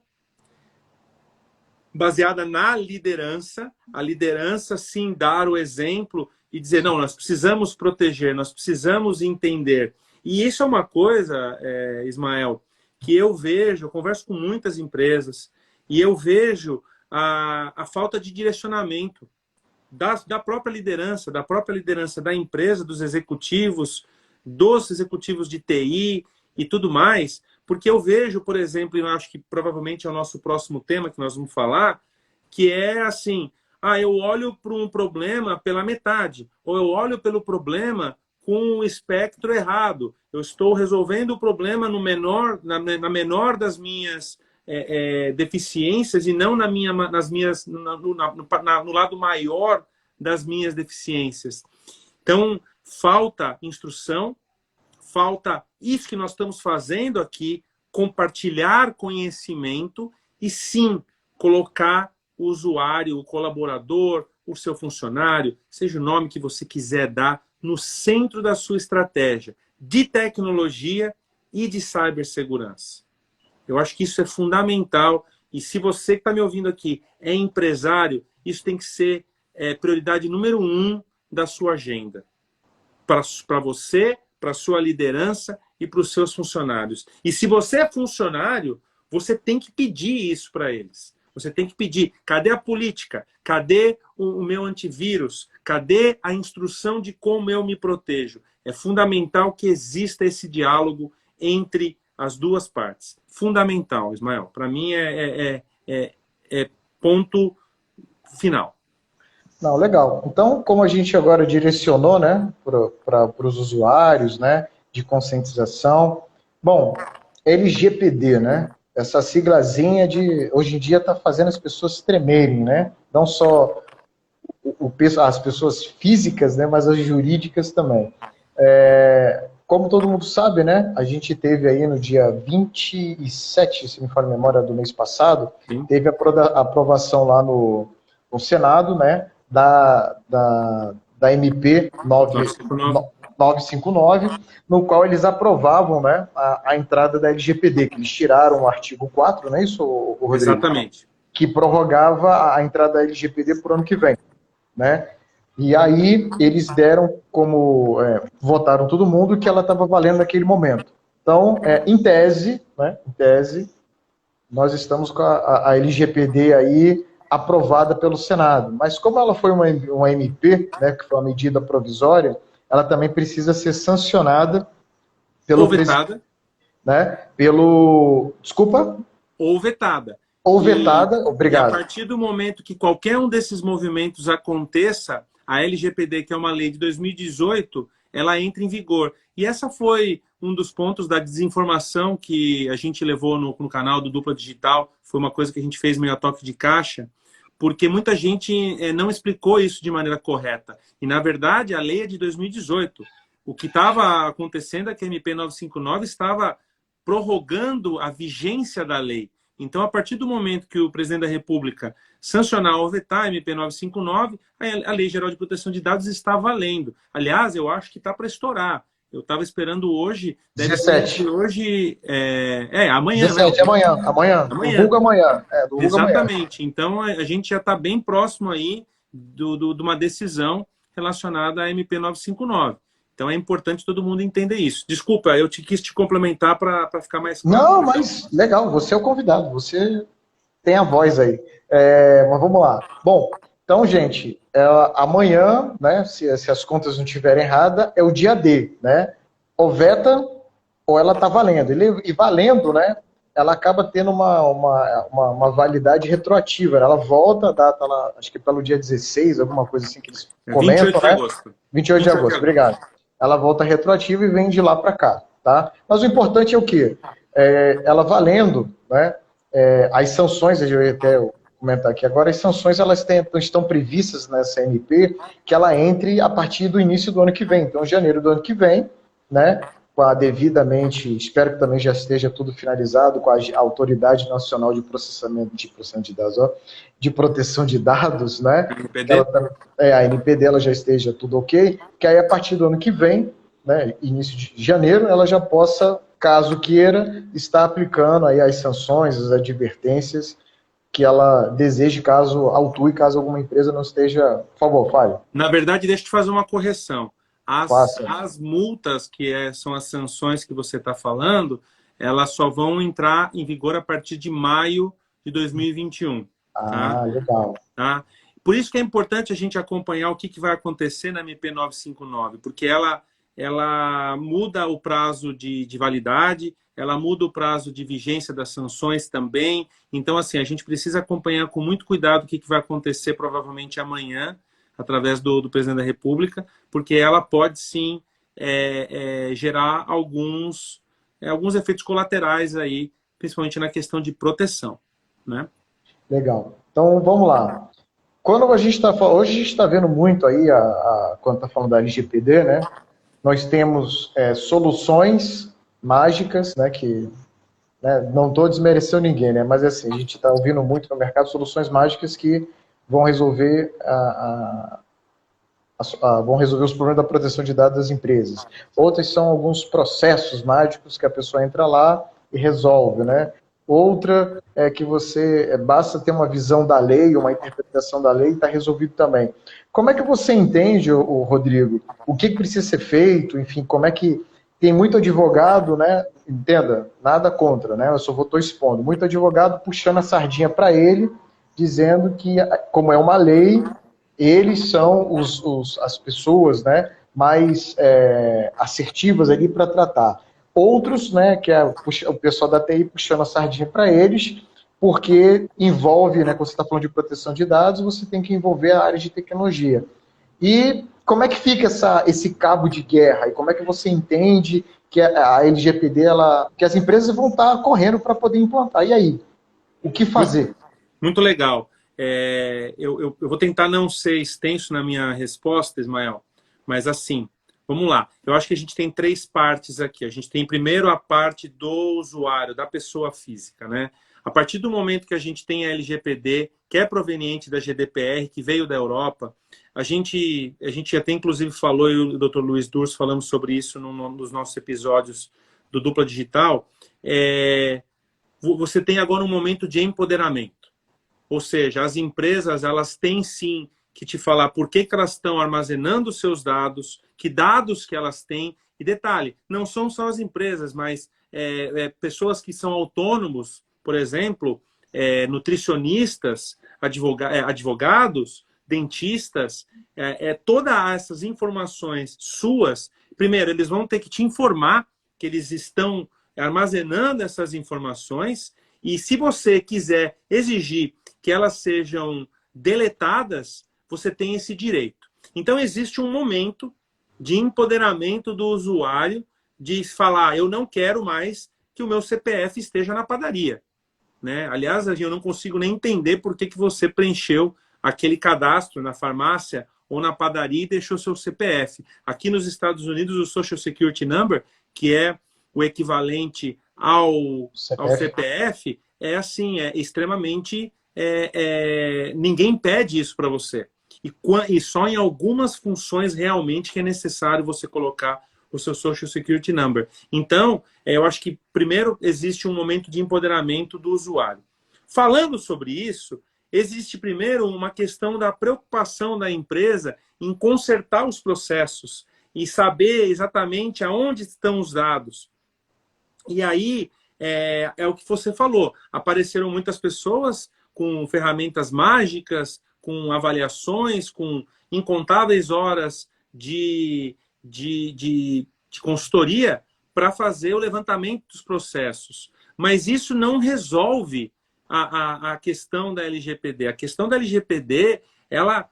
baseada na liderança, a liderança sim dar o exemplo e dizer, não, nós precisamos proteger, nós precisamos entender. E isso é uma coisa, Ismael, que eu vejo, eu converso com muitas empresas, e eu vejo a falta de direcionamento da própria liderança da empresa, dos executivos de TI e tudo mais, porque eu vejo, por exemplo, e eu acho que provavelmente é o nosso próximo tema que nós vamos falar, que é assim, eu olho para um problema pela metade, ou eu olho pelo problema com o espectro errado. Eu estou resolvendo o problema na menor das minhas deficiências e não no lado maior das minhas deficiências. Então, falta instrução, falta isso que nós estamos fazendo aqui, compartilhar conhecimento e sim colocar o usuário, o colaborador, o seu funcionário, seja o nome que você quiser dar, no centro da sua estratégia de tecnologia e de cibersegurança. Eu acho que isso é fundamental. E se você que está me ouvindo aqui é empresário, isso tem que ser prioridade número 1 da sua agenda. Para você, para a sua liderança e para os seus funcionários. E se você é funcionário, você tem que pedir isso para eles. Você tem que pedir, cadê a política? Cadê o meu antivírus? Cadê a instrução de como eu me protejo? É fundamental que exista esse diálogo entre as duas partes. Fundamental, Ismael. Para mim é ponto final. Não, legal. Então, como a gente agora direcionou, né, para os usuários, né, de conscientização. Bom, LGPD, né? Essa siglazinha hoje em dia está fazendo as pessoas tremerem, né? Não só as pessoas físicas, né, mas as jurídicas também. Como todo mundo sabe, né, a gente teve aí no dia 27, se me falha a memória, do mês passado, sim, teve a aprovação lá no Senado, né, da MP 959, no qual eles aprovavam, né, a entrada da LGPD, que eles tiraram o artigo 4, não é isso, Rodrigo? Exatamente. Que prorrogava a entrada da LGPD por ano que vem, né? E aí eles deram como, votaram todo mundo que ela estava valendo naquele momento. Então, em tese, né, nós estamos com a LGPD aí aprovada pelo Senado. Mas como ela foi uma MP, né, que foi uma medida provisória, ela também precisa ser sancionada ou vetada, né, desculpa? Ou vetada. Ou vetada, obrigado. E a partir do momento que qualquer um desses movimentos aconteça, a LGPD, que é uma lei de 2018, ela entra em vigor. E essa foi um dos pontos da desinformação que a gente levou no canal do Dupla Digital. Foi uma coisa que a gente fez meio a toque de caixa, porque muita gente não explicou isso de maneira correta. E, na verdade, a lei é de 2018. O que estava acontecendo é que a MP 959 estava prorrogando a vigência da lei. Então, a partir do momento que o presidente da República sancionar ou vetar a MP 959, a Lei Geral de Proteção de Dados está valendo. Aliás, eu acho que está para estourar. Eu estava esperando hoje, deve ser 17. hoje, amanhã, 17, né? amanhã. Amanhã. Do Amanhã. Vulgo amanhã. Do Vulgo amanhã. Exatamente. Então, a gente já está bem próximo aí de uma decisão relacionada à MP 959. Então, é importante todo mundo entender isso. Desculpa, eu quis te complementar para ficar mais claro. Não, mas legal, você é o convidado, você tem a voz aí. Mas vamos lá. Bom, então, gente, amanhã, né, se as contas não estiverem erradas, é o dia D, né? Ou veta, ou ela está valendo. E valendo, né, ela acaba tendo uma validade retroativa. Ela volta a data, lá, acho que pelo dia 16, alguma coisa assim que eles comentam, 28 de né? agosto. 28 de agosto, obrigado. Ela volta retroativa e vem de lá para cá, tá? Mas o importante é o quê? Ela valendo, né? As sanções, eu ia até comentar aqui agora, as sanções elas estão previstas nessa MP que ela entre a partir do início do ano que vem. Então, janeiro do ano que vem, né? Com a devidamente, espero que também já esteja tudo finalizado com a Autoridade Nacional de Processamento de Dados, de Proteção de Dados, né? NPD? A NPD ela já esteja tudo ok, que aí a partir do ano que vem, né, início de janeiro, ela já possa, caso queira, estar aplicando aí as sanções, as advertências que ela deseje, caso autue, caso alguma empresa não esteja... Por favor, fale. Na verdade, deixa eu te fazer uma correção. Faça. As multas, que são as sanções que você está falando, elas só vão entrar em vigor a partir de maio de 2021. Tá? Legal. Tá? Por isso que é importante a gente acompanhar o que vai acontecer na MP 959, porque ela muda o prazo de validade, ela muda o prazo de vigência das sanções também. Então, assim, a gente precisa acompanhar com muito cuidado o que vai acontecer provavelmente amanhã, através do presidente da República, porque ela pode sim gerar alguns efeitos colaterais aí, principalmente na questão de proteção, né? Legal. Então, vamos lá. Quando a gente está hoje a gente está vendo muito aí, quando está falando da LGPD, né? Nós temos soluções mágicas, né? Que não estou desmerecendo ninguém, né? Mas assim, a gente está ouvindo muito no mercado soluções mágicas que vão resolver vão resolver os problemas da proteção de dados das empresas. Outras são alguns processos mágicos que a pessoa entra lá e resolve, né? Outra é que basta ter uma visão da lei, uma interpretação da lei e está resolvido também. Como é que você entende, Rodrigo, o que precisa ser feito, enfim, como é que tem muito advogado, né? Entenda, nada contra, né? Eu só estou expondo. Muito advogado puxando a sardinha para ele, dizendo que, como é uma lei, eles são as pessoas, né, mais assertivas ali para tratar. Outros, né, que é o pessoal da TI puxando a sardinha para eles, porque envolve, né, quando você está falando de proteção de dados, você tem que envolver a área de tecnologia. E como é que fica esse cabo de guerra? E como é que você entende que a LGPD, que as empresas vão estar correndo para poder implantar? E aí? O que fazer? Muito legal. Eu vou tentar não ser extenso na minha resposta, Ismael, mas assim, vamos lá. Eu acho que a gente tem três partes aqui. A gente tem primeiro a parte do usuário, da pessoa física, né? A partir do momento que a gente tem a LGPD, que é proveniente da GDPR, que veio da Europa, a gente até inclusive falou, e o Dr. Luiz Durso falamos sobre isso nos nossos episódios do Dupla Digital. Você tem agora um momento de empoderamento. Ou seja, as empresas elas têm sim que te falar por que elas estão armazenando os seus dados, que dados que elas têm. E detalhe, não são só as empresas, mas pessoas que são autônomos, por exemplo, nutricionistas, advogados, dentistas, todas essas informações suas, primeiro, eles vão ter que te informar que eles estão armazenando essas informações e se você quiser exigir que elas sejam deletadas, você tem esse direito. Então, existe um momento de empoderamento do usuário de falar, eu não quero mais que o meu CPF esteja na padaria. Né? Aliás, eu não consigo nem entender por que você preencheu aquele cadastro na farmácia ou na padaria e deixou seu CPF. Aqui nos Estados Unidos, o Social Security Number, que é o equivalente ao CPF, é assim, é extremamente... ninguém pede isso para você. E só em algumas funções realmente que é necessário você colocar o seu Social Security Number. Então, eu acho que primeiro existe um momento de empoderamento do usuário. Falando sobre isso, existe primeiro uma questão da preocupação da empresa em consertar os processos e saber exatamente aonde estão os dados. E aí, é o que você falou, apareceram muitas pessoas com ferramentas mágicas, com avaliações, com incontáveis horas de consultoria para fazer o levantamento dos processos. Mas isso não resolve a questão da LGPD. A questão da LGPD, ela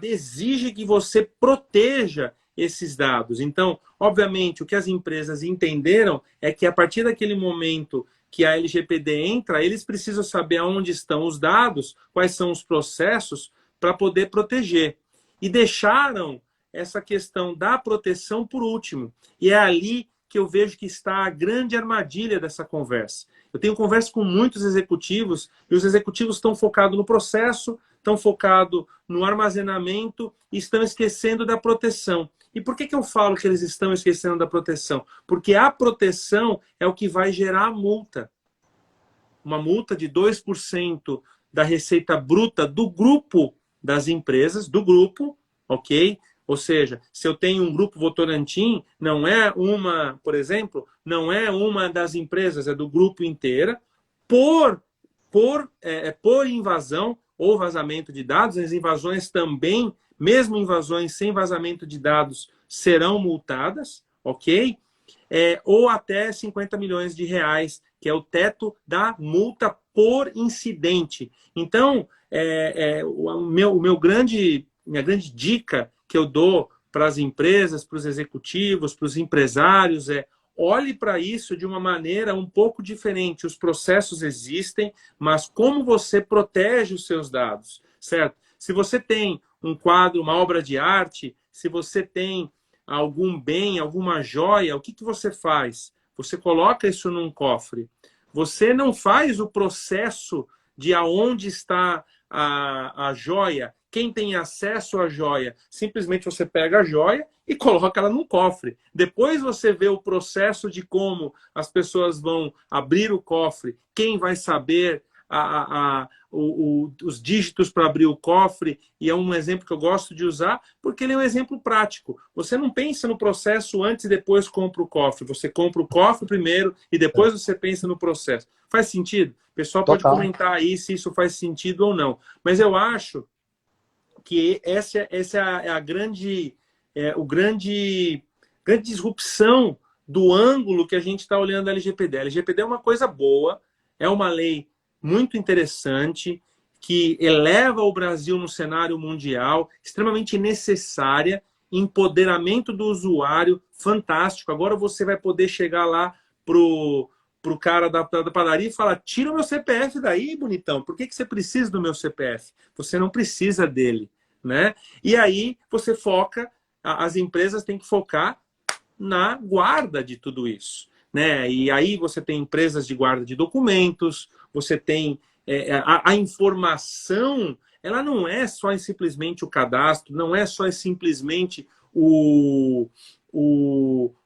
exige que você proteja esses dados. Então, obviamente, o que as empresas entenderam é que a partir daquele momento que a LGPD entra, eles precisam saber onde estão os dados, quais são os processos para poder proteger. E deixaram essa questão da proteção por último. E é ali que eu vejo que está a grande armadilha dessa conversa. Eu tenho conversa com muitos executivos, e os executivos estão focados no processo, estão focados no armazenamento e estão esquecendo da proteção. E por que eu falo que eles estão esquecendo da proteção? Porque a proteção é o que vai gerar a multa. Uma multa de 2% da receita bruta do grupo das empresas, do grupo, ok? Ou seja, se eu tenho um grupo Votorantim, não é uma, por exemplo, não é uma das empresas, é do grupo inteira, por invasão ou vazamento de dados. As invasões também, mesmo invasões sem vazamento de dados, serão multadas, ok? Ou até 50 milhões de reais, que é o teto da multa por incidente. Então, minha grande dica que eu dou para as empresas, para os executivos, para os empresários olhe para isso de uma maneira um pouco diferente. Os processos existem, mas como você protege os seus dados, certo? Se você tem um quadro, uma obra de arte, se você tem algum bem, alguma joia, o que você faz? Você coloca isso num cofre. Você não faz o processo de aonde está a joia, quem tem acesso à joia. Simplesmente você pega a joia e coloca ela num cofre. Depois você vê o processo de como as pessoas vão abrir o cofre, quem vai saber os dígitos para abrir o cofre, e é um exemplo que eu gosto de usar, porque ele é um exemplo prático. Você não pensa no processo antes e depois compra o cofre. Você compra o cofre primeiro e depois você pensa no processo. Faz sentido? O pessoal pode comentar aí se isso faz sentido ou não. Mas eu acho que essa é a grande disrupção do ângulo que a gente está olhando a LGPD. A LGPD é uma coisa boa, é uma lei muito interessante, que eleva o Brasil no cenário mundial, extremamente necessária, empoderamento do usuário, fantástico. Agora você vai poder chegar lá pro cara da padaria e falar: tira o meu CPF daí, bonitão. Por que você precisa do meu CPF? Você não precisa dele, né? E aí você foca, as empresas têm que focar na guarda de tudo isso, né? E aí você tem empresas de guarda de documentos, você tem a informação, ela não é só simplesmente o cadastro, não é só simplesmente o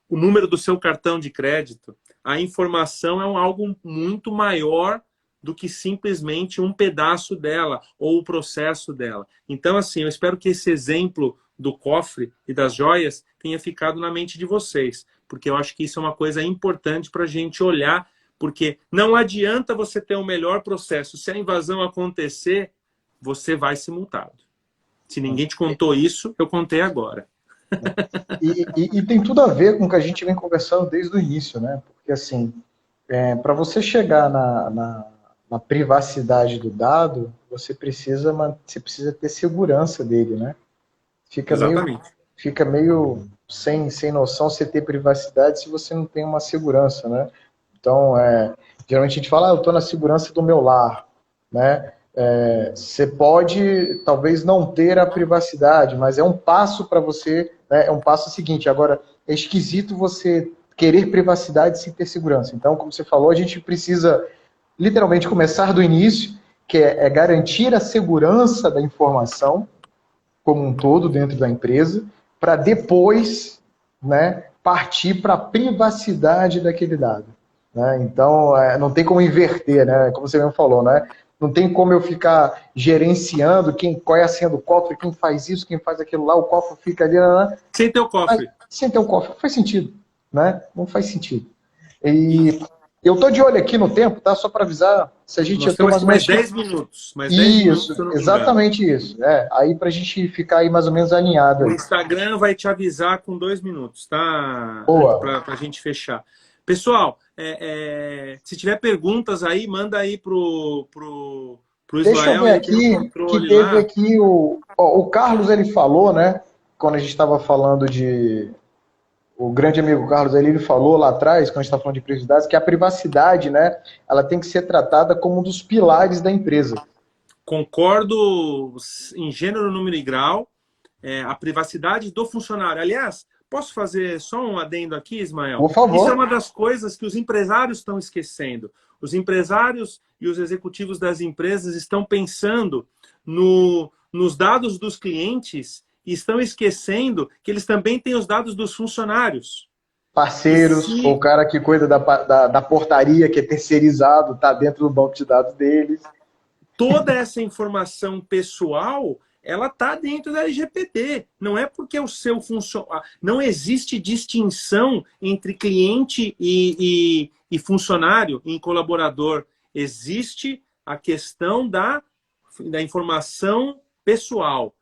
número do seu cartão de crédito. A informação é algo muito maior do que simplesmente um pedaço dela ou o processo dela. Então, assim, eu espero que esse exemplo do cofre e das joias tenha ficado na mente de vocês, porque eu acho que isso é uma coisa importante para a gente olhar, porque não adianta você ter um melhor processo. Se a invasão acontecer, você vai ser multado. Se ninguém te contou isso, eu contei agora. E tem tudo a ver com o que a gente vem conversando desde o início, né? Porque, assim, para você chegar na privacidade do dado, você precisa ter segurança dele, né? Fica meio sem noção você ter privacidade se você não tem uma segurança, né? Então, geralmente a gente fala: eu estou na segurança do meu lar, né? Você pode, talvez, não ter a privacidade, mas é um passo para você, né? É um passo seguinte. Agora, é esquisito você querer privacidade sem ter segurança. Então, como você falou, a gente precisa literalmente começar do início, que é garantir a segurança da informação como um todo dentro da empresa, para depois né, partir para a privacidade daquele dado. Né? Então, não tem como inverter, né? Como você mesmo falou, né? Não tem como eu ficar gerenciando qual é a senha do cofre, quem faz isso, quem faz aquilo lá, o cofre fica ali. Né? Sem ter o cofre. Sem ter o cofre. Não faz sentido. Né? Não faz sentido. E eu tô de olho aqui no tempo, tá? Só para avisar se a gente... Nós temos mais 10 minutos. Mais 10 minutos, isso, exatamente isso. Aí para a gente ficar aí mais ou menos alinhado. O Aí. Instagram vai te avisar com 2 minutos, tá? Boa. Para a gente fechar. Pessoal, se tiver perguntas aí, manda aí pro Israel. Deixa eu ver aqui, que teve aqui o Carlos, ele falou, né? Quando a gente estava falando o grande amigo Carlos, ele falou lá atrás, quando a gente está falando de privacidade, que a privacidade, né, ela tem que ser tratada como um dos pilares da empresa. Concordo em gênero, número e grau. A privacidade do funcionário. Aliás, posso fazer só um adendo aqui, Ismael? Por favor. Isso é uma das coisas que os empresários estão esquecendo. Os empresários e os executivos das empresas estão pensando nos dados dos clientes e estão esquecendo que eles também têm os dados dos funcionários. Parceiros, o cara que cuida da portaria, que é terceirizado, está dentro do banco de dados deles. Toda essa informação pessoal, ela está dentro da LGPD. Não é porque o seu funcionário... Não existe distinção entre cliente e funcionário, em colaborador. Existe a questão da informação pessoal.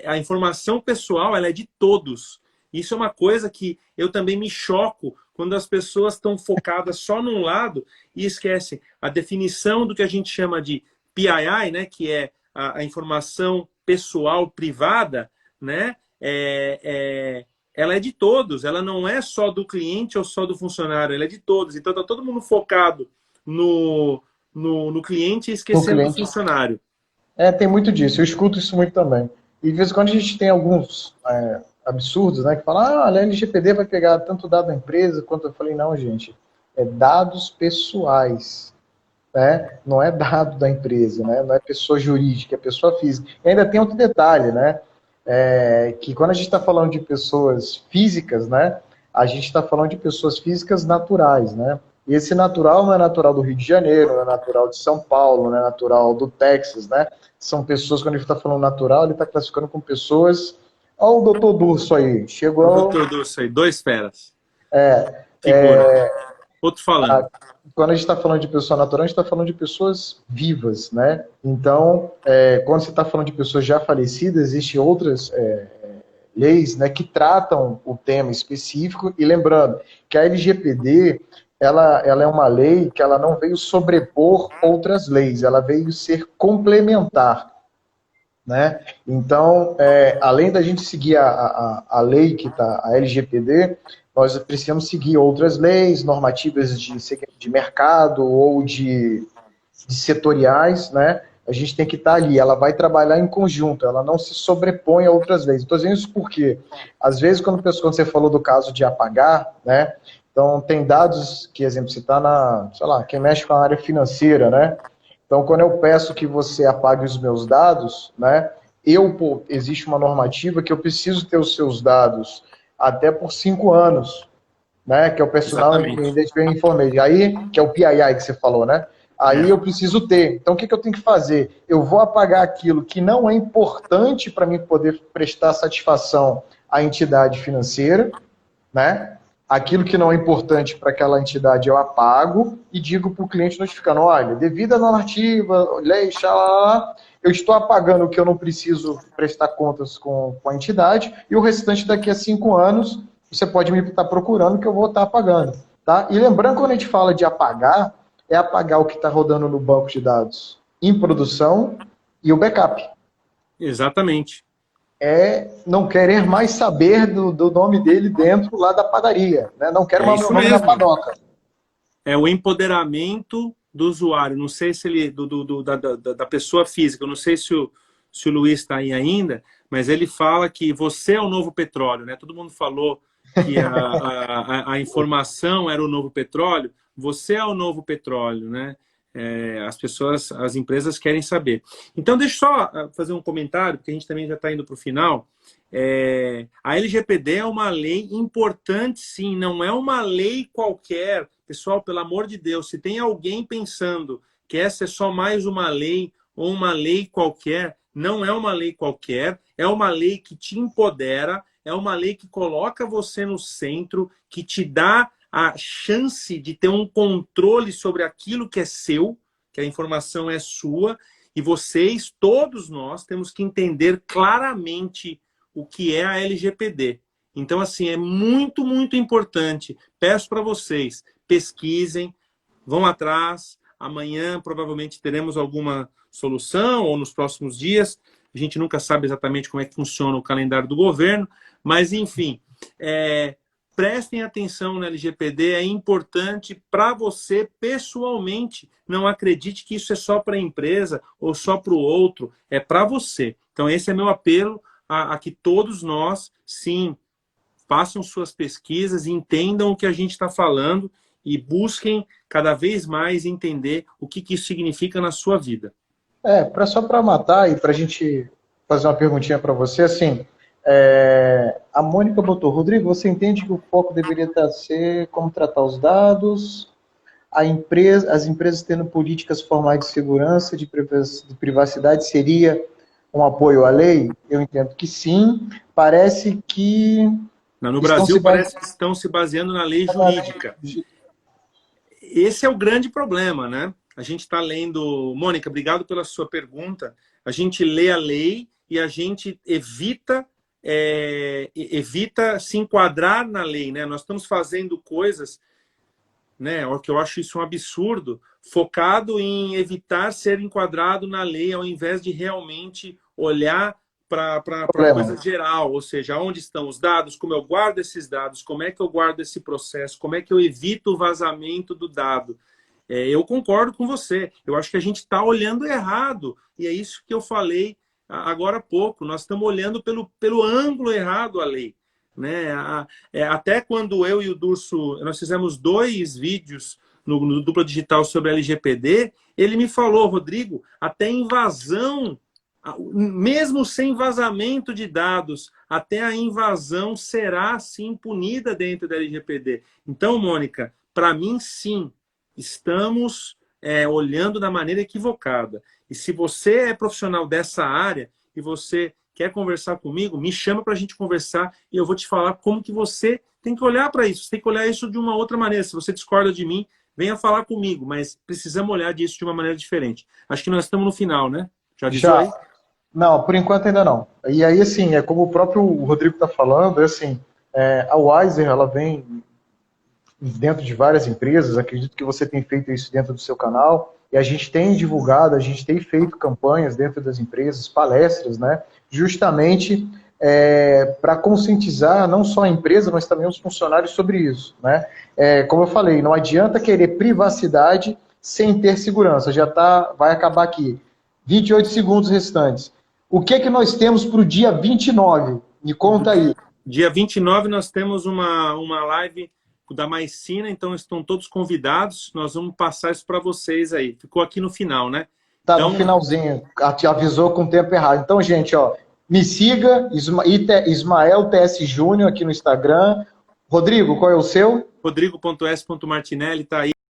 A informação pessoal, ela é de todos. Isso é uma coisa que eu também me choco quando as pessoas estão focadas só num lado e esquecem a definição do que a gente chama de PII, né, que é a informação pessoal privada, né, ela é de todos, ela não é só do cliente ou só do funcionário, ela é de todos. Então está todo mundo focado no cliente e esquecendo do funcionário. Tem muito disso, eu escuto isso muito também. E de vez em quando a gente tem alguns absurdos, né, que falam, a LGPD vai pegar tanto dado da empresa, quanto eu falei, não, gente, é dados pessoais, né? Não é dado da empresa, né? Não é pessoa jurídica, é pessoa física. E ainda tem outro detalhe, né, que quando a gente está falando de pessoas físicas, né, a gente está falando de pessoas físicas naturais, né? E esse natural não é natural do Rio de Janeiro, não é natural de São Paulo, não é natural do Texas, né? São pessoas, quando ele está falando natural, ele está classificando com pessoas... Olha o doutor Durso aí. Chegou... O doutor Durso aí, 2 feras. Outro falando. Quando a gente está falando de pessoa natural, a gente está falando de pessoas vivas, né? Então, quando você está falando de pessoas já falecidas, existem outras leis, né, que tratam o tema específico. E lembrando que a LGPD... Ela é uma lei que ela não veio sobrepor outras leis, ela veio ser complementar, né? Então, além da gente seguir a lei que está, a LGPD, nós precisamos seguir outras leis, normativas de mercado ou de setoriais, né? A gente tem que estar ali, ela vai trabalhar em conjunto, ela não se sobrepõe a outras leis. Estou dizendo isso porque, às vezes, quando você falou do caso de apagar, né? Então, tem dados que, exemplo, você está sei lá, quem mexe com a área financeira, né? Então, quando eu peço que você apague os meus dados, né? Existe uma normativa que eu preciso ter os seus dados até por 5 anos, né? Que é o Personal Identification Information. Aí, que é o PII que você falou, né? Aí eu preciso ter. Então, o que eu tenho que fazer? Eu vou apagar aquilo que não é importante para mim poder prestar satisfação à entidade financeira, né? Aquilo que não é importante para aquela entidade eu apago e digo para o cliente notificando, olha, devido à normativa, lei, xalá, eu estou apagando o que eu não preciso prestar contas com a entidade e o restante daqui a 5 anos você pode me estar procurando que eu vou estar apagando. Tá? E lembrando, quando a gente fala de apagar, é apagar o que está rodando no banco de dados em produção e o backup. Exatamente. Não querer mais saber do nome dele dentro lá da padaria. Né? Não quero mais meu nome na padoca. É o empoderamento do usuário. Não sei se ele... da pessoa física. Eu não sei se o Luiz está aí ainda, mas ele fala que você é o novo petróleo. Né? Todo mundo falou que a informação era o novo petróleo. Você é o novo petróleo. Né? as empresas querem saber. Então, deixa eu só fazer um comentário, porque a gente também já está indo para o final. A LGPD é uma lei importante, sim, não é uma lei qualquer. Pessoal, pelo amor de Deus, se tem alguém pensando que essa é só mais uma lei ou uma lei qualquer, não é uma lei qualquer, é uma lei que te empodera, é uma lei que coloca você no centro, que te dá a chance de ter um controle sobre aquilo que é seu, que a informação é sua, e vocês, todos nós, temos que entender claramente o que é a LGPD. Então, assim, é muito, muito importante. Peço para vocês, pesquisem, vão atrás. Amanhã, provavelmente, teremos alguma solução, ou nos próximos dias. A gente nunca sabe exatamente como é que funciona o calendário do governo, mas, enfim, prestem atenção na LGPD, é importante para você pessoalmente. Não acredite que isso é só para a empresa ou só para o outro, é para você. Então, esse é meu apelo a que todos nós, sim, façam suas pesquisas, entendam o que a gente está falando e busquem cada vez mais entender o que isso significa na sua vida. Só para matar e para a gente fazer uma perguntinha para você, assim, a Mônica botou, Rodrigo, você entende que o foco deveria ser como tratar os dados, as empresas tendo políticas formais de segurança, de privacidade, seria um apoio à lei? Eu entendo que sim. Parece que... No Brasil, parece que estão se baseando na lei jurídica. Esse é o grande problema, né? A gente está lendo... Mônica, obrigado pela sua pergunta. A gente lê a lei e a gente evita se enquadrar na lei, né? Nós estamos fazendo coisas, né? O que eu acho isso um absurdo, focado em evitar ser enquadrado na lei, ao invés de realmente olhar para a coisa geral, ou seja, onde estão os dados, como eu guardo esses dados, como é que eu guardo esse processo, como é que eu evito o vazamento do dado. Eu concordo com você, eu acho que a gente está olhando errado, e é isso que eu falei agora há pouco, nós estamos olhando pelo ângulo errado a lei. Né? Até quando eu e o Durso, nós fizemos 2 vídeos no Dupla Digital sobre a LGPD, ele me falou, Rodrigo, até invasão, mesmo sem vazamento de dados, até a invasão será, sim, punida dentro da LGPD. Então, Mônica, para mim, sim, estamos olhando da maneira equivocada. E se você é profissional dessa área e você quer conversar comigo, me chama para a gente conversar e eu vou te falar como que você tem que olhar para isso. Você tem que olhar isso de uma outra maneira. Se você discorda de mim, venha falar comigo, mas precisamos olhar disso de uma maneira diferente. Acho que nós estamos no final, né? Já aí? Não, por enquanto ainda não. E aí, assim, como o próprio Rodrigo está falando, assim, a Wiser, ela vem dentro de várias empresas, acredito que você tem feito isso dentro do seu canal, e a gente tem divulgado, a gente tem feito campanhas dentro das empresas, palestras, né, justamente para conscientizar não só a empresa, mas também os funcionários sobre isso. Né? Como eu falei, não adianta querer privacidade sem ter segurança, vai acabar aqui. 28 segundos restantes. O que nós temos para o dia 29? Me conta aí. Dia 29 nós temos uma live da Maicina, então estão todos convidados, nós vamos passar isso para vocês aí. Ficou aqui no final, né? Tá, então, no finalzinho, te avisou com o tempo errado. Então, gente, me siga, Ismael TS Júnior aqui no Instagram. Rodrigo, qual é o seu? Rodrigo.s.martinelli, tá aí.